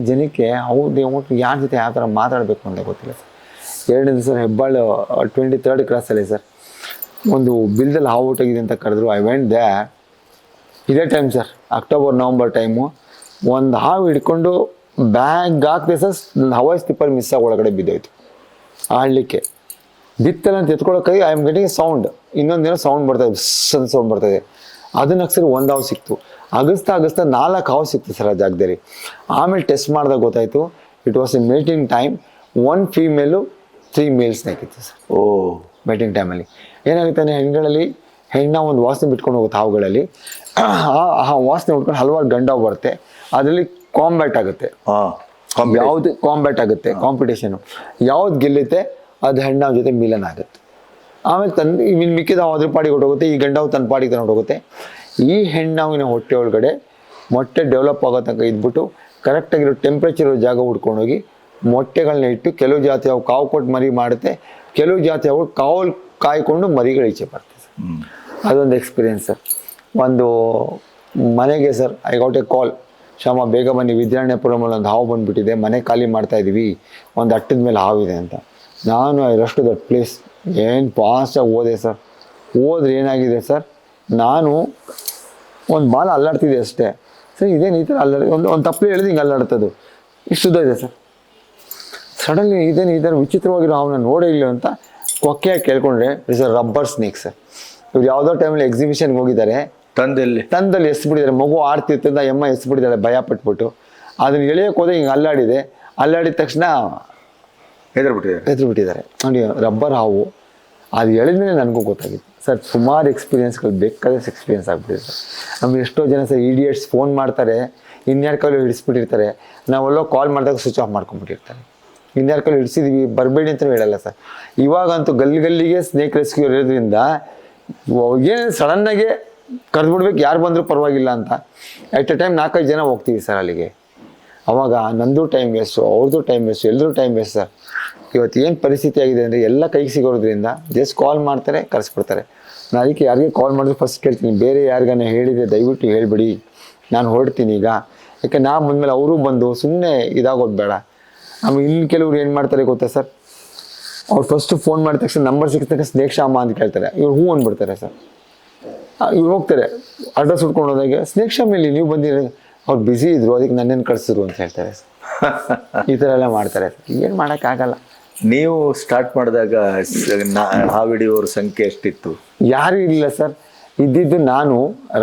ಜನಕ್ಕೆ ಹೌದು ಯಾರ ಜೊತೆ ಯಾವ ಥರ ಮಾತಾಡಬೇಕು ಅಂತ ಗೊತ್ತಿಲ್ಲ ಸರ್. 2ನೇ ಸರ್ ಹೆಬ್ಬಾಳು 23rd ಕ್ರಾಸಲ್ಲಿ ಸರ್ ಒಂದು ಬಿಲ್ದಲ್ಲಿ ಹಾವು ಊಟಾಗಿದೆ ಅಂತ ಕರೆದ್ರು. I went they. ಇದೇ ಟೈಮ್ ಸರ್, ಅಕ್ಟೋಬರ್-ನವಂಬರ್ ಟೈಮು. ಒಂದು ಹಾವು ಹಿಡ್ಕೊಂಡು ಬ್ಯಾಗ್ ಹಾಕ್ದೆ ಸರ್, ಹವಾಯಿ ಸ್ಲಿಪ್ಪರ್ ಮಿಸ್ ಆಗಿ ಒಳಗಡೆ ಬಿದ್ದೋಯ್ತು. ಆಡಲಿಕ್ಕೆ ಬಿತ್ತಲ್ಲ ಅಂತ ಎತ್ಕೊಳ್ಳೋಕ್ಕಾಗಿ ಐ ಆಮ್ ಗೆಟಿಂಗ್ ಸೌಂಡ್, ಇನ್ನೊಂದೇನೋ ಸೌಂಡ್ ಬರ್ತದೆ, ಸೌಂಡ್ ಬರ್ತದೆ. ಅದನ್ನ ಸರಿ 1 ಹಾವು ಸಿಕ್ತು. ಅಗಸ್ತಾ 4 ಹಾವು ಸಿಕ್ತು ಸರ್ ಆ ಜಾಗದಲ್ಲಿ. ಆಮೇಲೆ ಟೆಸ್ಟ್ ಮಾಡಿದಾಗ ಗೊತ್ತಾಯಿತು, it was in mating time 1 female 3 males ಹಾಕಿತ್ತು ಸರ್ ಓ ಮೇಟಿಂಗ್ ಟೈಮಲ್ಲಿ. ಏನಾಗುತ್ತೆ ಹೆಣ್ಗಳಲ್ಲಿ ಹೆಣ್ಣ ಒಂದು ವಾಸನೆ ಬಿಟ್ಕೊಂಡು ಹೋಗುತ್ತೆ ಹಾವುಗಳಲ್ಲಿ. ಆ ವಾಸನೆ ಉಟ್ಕೊಂಡು ಹಲವಾರು ಗಂಡ ಬರುತ್ತೆ, ಅದರಲ್ಲಿ ಕಾಂಬ್ಯಾಟ್ ಆಗುತ್ತೆ. ಯಾವ್ದು ಕಾಂಬ್ಯಾಟ್ ಆಗುತ್ತೆ, ಕಾಂಪಿಟೇಷನು ಯಾವ್ದು ಗೆಲ್ಲುತ್ತೆ ಅದು ಹೆಣ್ಣಾವ್ ಜೊತೆ ಮಿಲನ ಆಗುತ್ತೆ. ಆಮೇಲೆ ಮಿಕ್ಕಿದ ಅದ್ರ ಪಾಡಿಗೆ ಹೊಟ್ಟೋಗುತ್ತೆ, ಈ ಗಂಡವು ತನ್ನ ಪಾಡಿಗೆ ತನ್ನ ಹೊಟ್ಟೋಗುತ್ತೆ. ಈ ಹೆಣ್ಣಾವಿನ ಹೊಟ್ಟೆ ಒಳಗಡೆ ಮೊಟ್ಟೆ ಡೆವಲಪ್ ಆಗೋ ತನಕ ಇದ್ಬಿಟ್ಟು ಕರೆಕ್ಟಾಗಿರೋ ಟೆಂಪ್ರೇಚರ್ ಜಾಗ ಹುಡ್ಕೊಂಡೋಗಿ ಮೊಟ್ಟೆಗಳನ್ನ ಇಟ್ಟು ಕೆಲವು ಜಾತಿ ಅವು ಕಾವು ಕೊಟ್ಟು ಮರಿ ಮಾಡುತ್ತೆ, ಕೆಲವು ಜಾತಿ ಅವು ಕಾವಲು ಕಾಯ್ಕೊಂಡು ಮರಿಗಳು ಈಚೆ ಬರ್ತದೆ ಸರ್. ಅದೊಂದು ಎಕ್ಸ್ಪೀರಿಯನ್ಸ್ ಸರ್. ಒಂದು ಮನೆಗೆ ಸರ್ ಐ ಗಾಟ್ ಎ ಕಾಲ್, ಶ್ಯಾಮ ಬೇಗ ಬನ್ನಿ, ವಿದ್ಯಾರಣ್ಯಪುರಮಲ್ಲಿ ಒಂದು ಹಾವು ಬಂದುಬಿಟ್ಟಿದೆ, ಮನೆ ಖಾಲಿ ಮಾಡ್ತಾ ಇದ್ದೀವಿ, ಒಂದು ಅಟ್ಟದ ಮೇಲೆ ಹಾವಿದೆ ಅಂತ. ನಾನು I rush to that place. ಏನು ಫಾಸ್ಟಾಗಿ ಹೋದೆ ಸರ್. ಹೋದ್ರೆ ಏನಾಗಿದೆ ಸರ್, ನಾನು ಒಂದು ಬಾಲ ಅಲ್ಲಾಡ್ತಿದ್ದೆ ಅಷ್ಟೇ ಸರ್. ಇದೇನು ಈ ಥರ ಒಂದು ತಪ್ಪಲೆ ಹೇಳಿದ್ರೆ ಹಿಂಗೆ ಅಲ್ಲಾಡ್ತದ್ದು, ಇಷ್ಟುದ್ದ ಇದೆ ಸರ್. ಸಡನ್ಲಿ ಇದೇನು ಈ ಥರ ವಿಚಿತ್ರವಾಗಿರೋ ಹಾವನ್ನ ನೋಡೇ ಇಲ್ಲ ಅಂತ ಕೊಕ್ಕೆಯಾಗಿ ಕೇಳ್ಕೊಂಡ್ರೆ it's a rubber snake sir. ಇವ್ರು ಯಾವುದೋ ಟೈಮಲ್ಲಿ ಎಕ್ಸಿಬಿಷನ್ಗೆ ಹೋಗಿದ್ದಾರೆ, ತಂದಲ್ಲಿ ಎಸ್ಬಿಟ್ಟಿದ್ದಾರೆ, ಮಗು ಆಡ್ತಿರ್ತಂದ ಎಮ್ಮ ಎಸ್ಬಿಟ್ಟಿದ್ದಾಳೆ ಭಯ ಪಟ್ಬಿಟ್ಟು. ಅದನ್ನ ಎಳೆಯೋಕೆ ಹೋದ್ರೆ ಹಿಂಗೆ ಅಲ್ಲಾಡಿದ ತಕ್ಷಣ ಹೆದರ್ಬಿಟ್ಟಿದ್ದಾರೆ ನೋಡಿ. ರಬ್ಬರ್ ಹಾವು ಅದು ಎಳೆದ್ಮೇಲೆ ನನಗೂ ಗೊತ್ತಾಗಿತ್ತು ಸರ್. ಸುಮಾರು ಎಕ್ಸ್ಪೀರಿಯನ್ಸ್ಗಳು ಬೇಕಾದಷ್ಟು ಎಕ್ಸ್ಪೀರಿಯನ್ಸ್ ಆಗ್ಬಿಟ್ಟಿದೆ ಸರ್. ನಮ್ಗೆ ಎಷ್ಟೋ ಜನ ಸರ್ ಇಡಿಯಟ್ಸ್ ಫೋನ್ ಮಾಡ್ತಾರೆ, ಇನ್ಯಾರ ಕೈಲೂ ಹಿಡಿಸ್ಬಿಟ್ಟಿರ್ತಾರೆ, ನಾವೆಲ್ಲೋ ಕಾಲ್ ಮಾಡಿದಾಗ ಸ್ವಿಚ್ ಆಫ್ ಮಾಡ್ಕೊಂಡ್ಬಿಟ್ಟಿರ್ತಾರೆ. ಇನ್ಯಾರ ಕೈಲೂ ಹಿಡಿಸಿದ್ವಿ ಬರಬೇಡಿ ಅಂತಲೂ ಹೇಳಲ್ಲ ಸರ್. ಇವಾಗಂತೂ ಗಲ್ಲಿಗೆ ಸ್ನೇಕ್ ರೆಸ್ಕ್ಯೂ ಇರೋದ್ರಿಂದ ಏನು ಸಡನ್ನಾಗೆ ಕರೆದ್ಬಿಡ್ಬೇಕು, ಯಾರು ಬಂದರೂ ಪರವಾಗಿಲ್ಲ ಅಂತ. ಎಟ್ ಎ ಟೈಮ್ 4-5 ಜನ ಹೋಗ್ತೀವಿ ಸರ್ ಅಲ್ಲಿಗೆ. ಅವಾಗ ನಂದು ಟೈಮ್ ವೇಸ್ಟು, ಅವ್ರದ್ದು ಟೈಮ್ ವೇಸ್ಟು, ಎಲ್ಲರೂ ಟೈಮ್ ವೇಸ್ಟ್ ಸರ್. ಇವತ್ತು ಏನು ಪರಿಸ್ಥಿತಿ ಆಗಿದೆ ಅಂದರೆ ಎಲ್ಲ ಕೈಗೆ ಸಿಗೋದ್ರಿಂದ ಜಸ್ಟ್ ಕಾಲ್ ಮಾಡ್ತಾರೆ, ಕರೆಸ್ಬಿಡ್ತಾರೆ. ನಾನು ಅದಕ್ಕೆ ಯಾರಿಗೆ ಕಾಲ್ ಮಾಡಿದ್ರೆ ಫಸ್ಟ್ ಕೇಳ್ತೀನಿ, ಬೇರೆ ಯಾರಿಗಾನ ಹೇಳಿದರೆ ದಯವಿಟ್ಟು ಹೇಳಿಬಿಡಿ, ನಾನು ಹೊರಡ್ತೀನಿ ಈಗ. ಯಾಕೆ ನಾ ಬಂದಮೇಲೆ ಅವರು ಬಂದು ಸುಮ್ಮನೆ ಇದಾಗೋದು ಬೇಡ. ಆಮೇಲೆ ಇನ್ನು ಕೆಲವ್ರು ಏನು ಮಾಡ್ತಾರೆ ಗೊತ್ತಾ ಸರ್, ಅವ್ರು ಫಸ್ಟು ಫೋನ್ ಮಾಡಿದ ತಕ್ಷಣ ನಂಬರ್ ಸಿಕ್ಕಿದ ತಕ್ಷಣ ಸ್ನೇಕ್ ಶ್ಯಾಮ ಅಂತ ಕೇಳ್ತಾರೆ. ಇವ್ರು ಹ್ಞೂ ಅಂದ್ಬಿಡ್ತಾರೆ ಸರ್. ಇವ್ರು ಹೋಗ್ತಾರೆ ಅಡ್ರೆಸ್ ಹುಡ್ಕೊಂಡು ಹೋದಾಗ, ಸ್ನೇಕ್ ಶ್ಯಾಮಲ್ಲಿ ನೀವು ಬಂದಿರೋ, ಅವ್ರು ಬ್ಯುಸಿ ಇದ್ರು ಅದಕ್ಕೆ ನನ್ನೇನು ಕಳಿಸಿದ್ರು ಅಂತ ಹೇಳ್ತಾರೆ ಸರ್. ಈ ಥರ ಎಲ್ಲ ಮಾಡ್ತಾರೆ ಸರ್. ಏನು ಮಾಡೋಕ್ಕಾಗಲ್ಲ. ನೀವು ಸ್ಟಾರ್ಟ್ ಮಾಡಿದಾಗ ಹಾವಿಡಿಯೋರ ಸಂಖ್ಯೆ ಎಷ್ಟಿತ್ತು? ಯಾರೂ ಇಲ್ಲ ಸರ್. ಇದ್ದಿದ್ದು ನಾನು,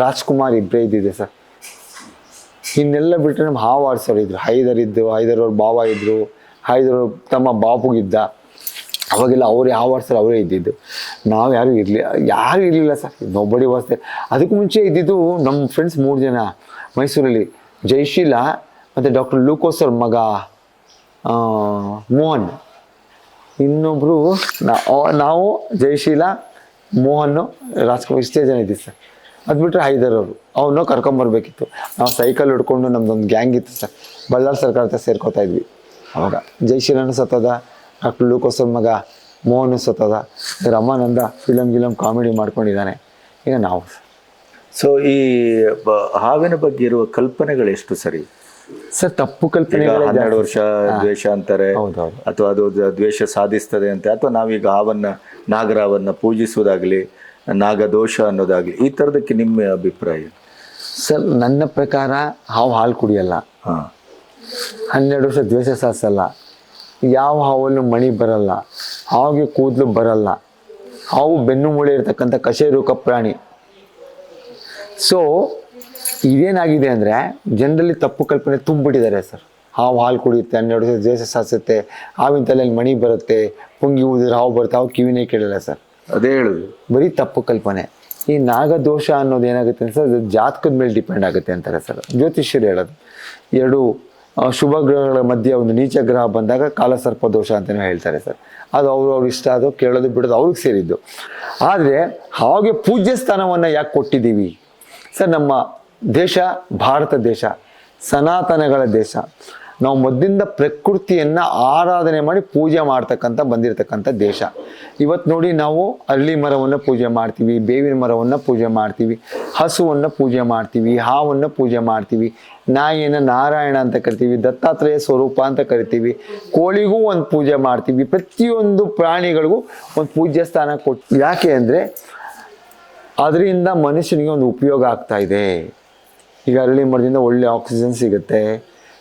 ರಾಜ್ಕುಮಾರ್ ಇಬ್ಬರೇ ಇದ್ದಿದ್ದೆ ಸರ್. ಇನ್ನೆಲ್ಲ ಬಿಟ್ಟರೆ ನಮ್ಮ ಹಾವು ಆಡ್ಸೋರು ಇದ್ರು. ಹೈದರ್ ಅವ್ರ ಭಾವ ಇದ್ದರು, ಹೈದರ್ ತಮ್ಮ ಬಾಬುಗಿದ್ದ. ಅವಾಗೆಲ್ಲ ಅವ್ರು ಯಾವ ಆಡ್ಸೋರು ಅವರೇ ಇದ್ದಿದ್ದು. ನಾವು ಯಾರೂ ಇರಲಿಲ್ಲ ಸರ್. ನೊಬಡಿ was there. ಅದಕ್ಕೂ ಮುಂಚೆ ಇದ್ದಿದ್ದು ನಮ್ಮ ಫ್ರೆಂಡ್ಸ್ 3 ಜನ ಮೈಸೂರಲ್ಲಿ, ಜಯಶೀಲ ಮತ್ತು ಡಾಕ್ಟರ್ ಲೂಕೋಸ್ ಅವ್ರ ಮಗ ಮೋಹನ್, ಇನ್ನೊಬ್ಬರು ನಾವು, ಜಯಶೀಲ, ಮೋಹನ್, ರಾಜ್ಕುಮಾರ್, ಇಷ್ಟೇ ಜನ ಇದ್ದೀವಿ ಸರ್. ಅದು ಬಿಟ್ಟರೆ ಹೈದರ್ ಅವರು, ಅವನ್ನ ಕರ್ಕೊಂಬರ್ಬೇಕಿತ್ತು. ನಾವು ಸೈಕಲ್ ಹಿಡ್ಕೊಂಡು ನಮ್ದೊಂದು ಗ್ಯಾಂಗ್ ಇತ್ತು ಸರ್, ಬಳ್ಳಾರಿ ಸರ್ಕಾರ ಹತ್ರ ಸೇರ್ಕೋತಾ ಇದ್ವಿ. ಅವಾಗ ಜಯಶೀಲನೂ ಸತ್ತದ, ಡಾಕ್ಟರ್ ಲೂಕೋಸ್ ಅವ್ರ ಮಗ ಮೋಹನ್ ಸತ್ತದ, ರಮಾನಂದ ಫಿಲಮ್ ಕಾಮಿಡಿ ಮಾಡ್ಕೊಂಡಿದ್ದಾನೆ. ಈಗ ನಾವು ಸೊ ಈ ಹಾವಿನ ಬಗ್ಗೆ ಇರುವ ಕಲ್ಪನೆಗಳು ಎಷ್ಟು ಸರಿ ಸರ್? ತಪ್ಪು ಕಲ್ಪನೆ. 12 ವರ್ಷ ದ್ವೇಷ ಅಂತಾರೆ, ಅಥವಾ ಅದು ದ್ವೇಷ ಸಾಧಿಸ್ತದೆ ಅಂತ, ಅಥವಾ ನಾವೀಗ ನಾಗರಾವನ್ನ ಪೂಜಿಸುವುದಾಗ್ಲಿ, ನಾಗದೋಷ ಅನ್ನೋದಾಗ್ಲಿ, ಈ ಥರದಕ್ಕೆ ನಿಮ್ಮ ಅಭಿಪ್ರಾಯ? ಸರ್ ನನ್ನ ಪ್ರಕಾರ ಹಾಲು ಕುಡಿಯಲ್ಲ, 12 ವರ್ಷ ದ್ವೇಷ ಸಾಧಿಸಲ್ಲ, ಯಾವ ಹಾವಲ್ಲೂ ಮಣಿ ಬರಲ್ಲ, ಹಾವಿಗೆ ಕೂದಲು ಬರಲ್ಲ, ಹಾವು ಬೆನ್ನು ಮೂಳೆ ಇರ್ತಕ್ಕಂಥ ಕಶೇರುಕ ಪ್ರಾಣಿ. ಸೊ ಇದೇನಾಗಿದೆ ಅಂದರೆ ಜನರಲ್ಲಿ ತಪ್ಪು ಕಲ್ಪನೆ ತುಂಬಿಟ್ಟಿದ್ದಾರೆ ಸರ್. ಹಾಲು ಕುಡಿಯುತ್ತೆ, 12 ವರ್ಷ ದ್ವೇಷ ಸಾಧಿಸುತ್ತೆ, ಹಾವಿನ ತಲೆಯಲ್ಲಿ ಮಣಿ ಬರುತ್ತೆ, ಪುಂಗಿ ಊದಿದ್ರೆ ಹಾವು ಬರುತ್ತೆ, ಹಾವು ಕಿವಿನೇ ಕೇಳಲ್ಲ ಸರ್. ಅದೇ ಹೇಳುದು, ಬರೀ ತಪ್ಪು ಕಲ್ಪನೆ. ಈ ನಾಗದೋಷ ಅನ್ನೋದು ಏನಾಗುತ್ತೆ ಸರ್, ಅದು ಜಾತಕದ ಮೇಲೆ ಡಿಪೆಂಡ್ ಆಗುತ್ತೆ ಅಂತಾರೆ ಸರ್ ಜ್ಯೋತಿಷ್ಯರು ಹೇಳೋದು. 2 ಶುಭ ಗ್ರಹಗಳ ಮಧ್ಯೆ ಒಂದು ನೀಚ ಗ್ರಹ ಬಂದಾಗ ಕಾಲಸರ್ಪ ದೋಷ ಅಂತಲೇ ಹೇಳ್ತಾರೆ ಸರ್. ಅದು ಅವ್ರವ್ರು ಇಷ್ಟ, ಅದು ಕೇಳೋದು ಬಿಡೋದು ಅವ್ರಿಗೆ ಸೇರಿದ್ದು. ಆದರೆ ಹಾಗೆ ಪೂಜ್ಯ ಸ್ಥಾನವನ್ನು ಯಾಕೆ ಕೊಟ್ಟಿದ್ದೀವಿ ಸರ್? ನಮ್ಮ ದೇಶ ಭಾರತ ದೇಶ, ಸನಾತನಗಳ ದೇಶ. ನಾವು ಮೊದಲಿಂದ ಪ್ರಕೃತಿಯನ್ನು ಆರಾಧನೆ ಮಾಡಿ ಪೂಜೆ ಮಾಡ್ತಕ್ಕಂಥ ಬಂದಿರತಕ್ಕಂಥ ದೇಶ. ಇವತ್ತು ನೋಡಿ, ನಾವು ಅರಳಿ ಮರವನ್ನು ಪೂಜೆ ಮಾಡ್ತೀವಿ, ಬೇವಿನ ಮರವನ್ನು ಪೂಜೆ ಮಾಡ್ತೀವಿ, ಹಸುವನ್ನು ಪೂಜೆ ಮಾಡ್ತೀವಿ, ಹಾವನ್ನು ಪೂಜೆ ಮಾಡ್ತೀವಿ, ನಾಯಿಯನ್ನು ನಾರಾಯಣ ಅಂತ ಕರಿತೀವಿ, ದತ್ತಾತ್ರೇಯ ಸ್ವರೂಪ ಅಂತ ಕರಿತೀವಿ, ಕೋಳಿಗೂ ಒಂದು ಪೂಜೆ ಮಾಡ್ತೀವಿ, ಪ್ರತಿಯೊಂದು ಪ್ರಾಣಿಗಳಿಗೂ ಒಂದು ಪೂಜ್ಯ ಸ್ಥಾನ ಕೊಟ್ಟು. ಯಾಕೆ ಅಂದರೆ ಅದರಿಂದ ಮನುಷ್ಯನಿಗೆ ಒಂದು ಉಪಯೋಗ ಆಗ್ತಾ ಇದೆ. ಈಗ ಅರಳಿ ಮರದಿಂದ ಒಳ್ಳೆ ಆಕ್ಸಿಜನ್ ಸಿಗುತ್ತೆ,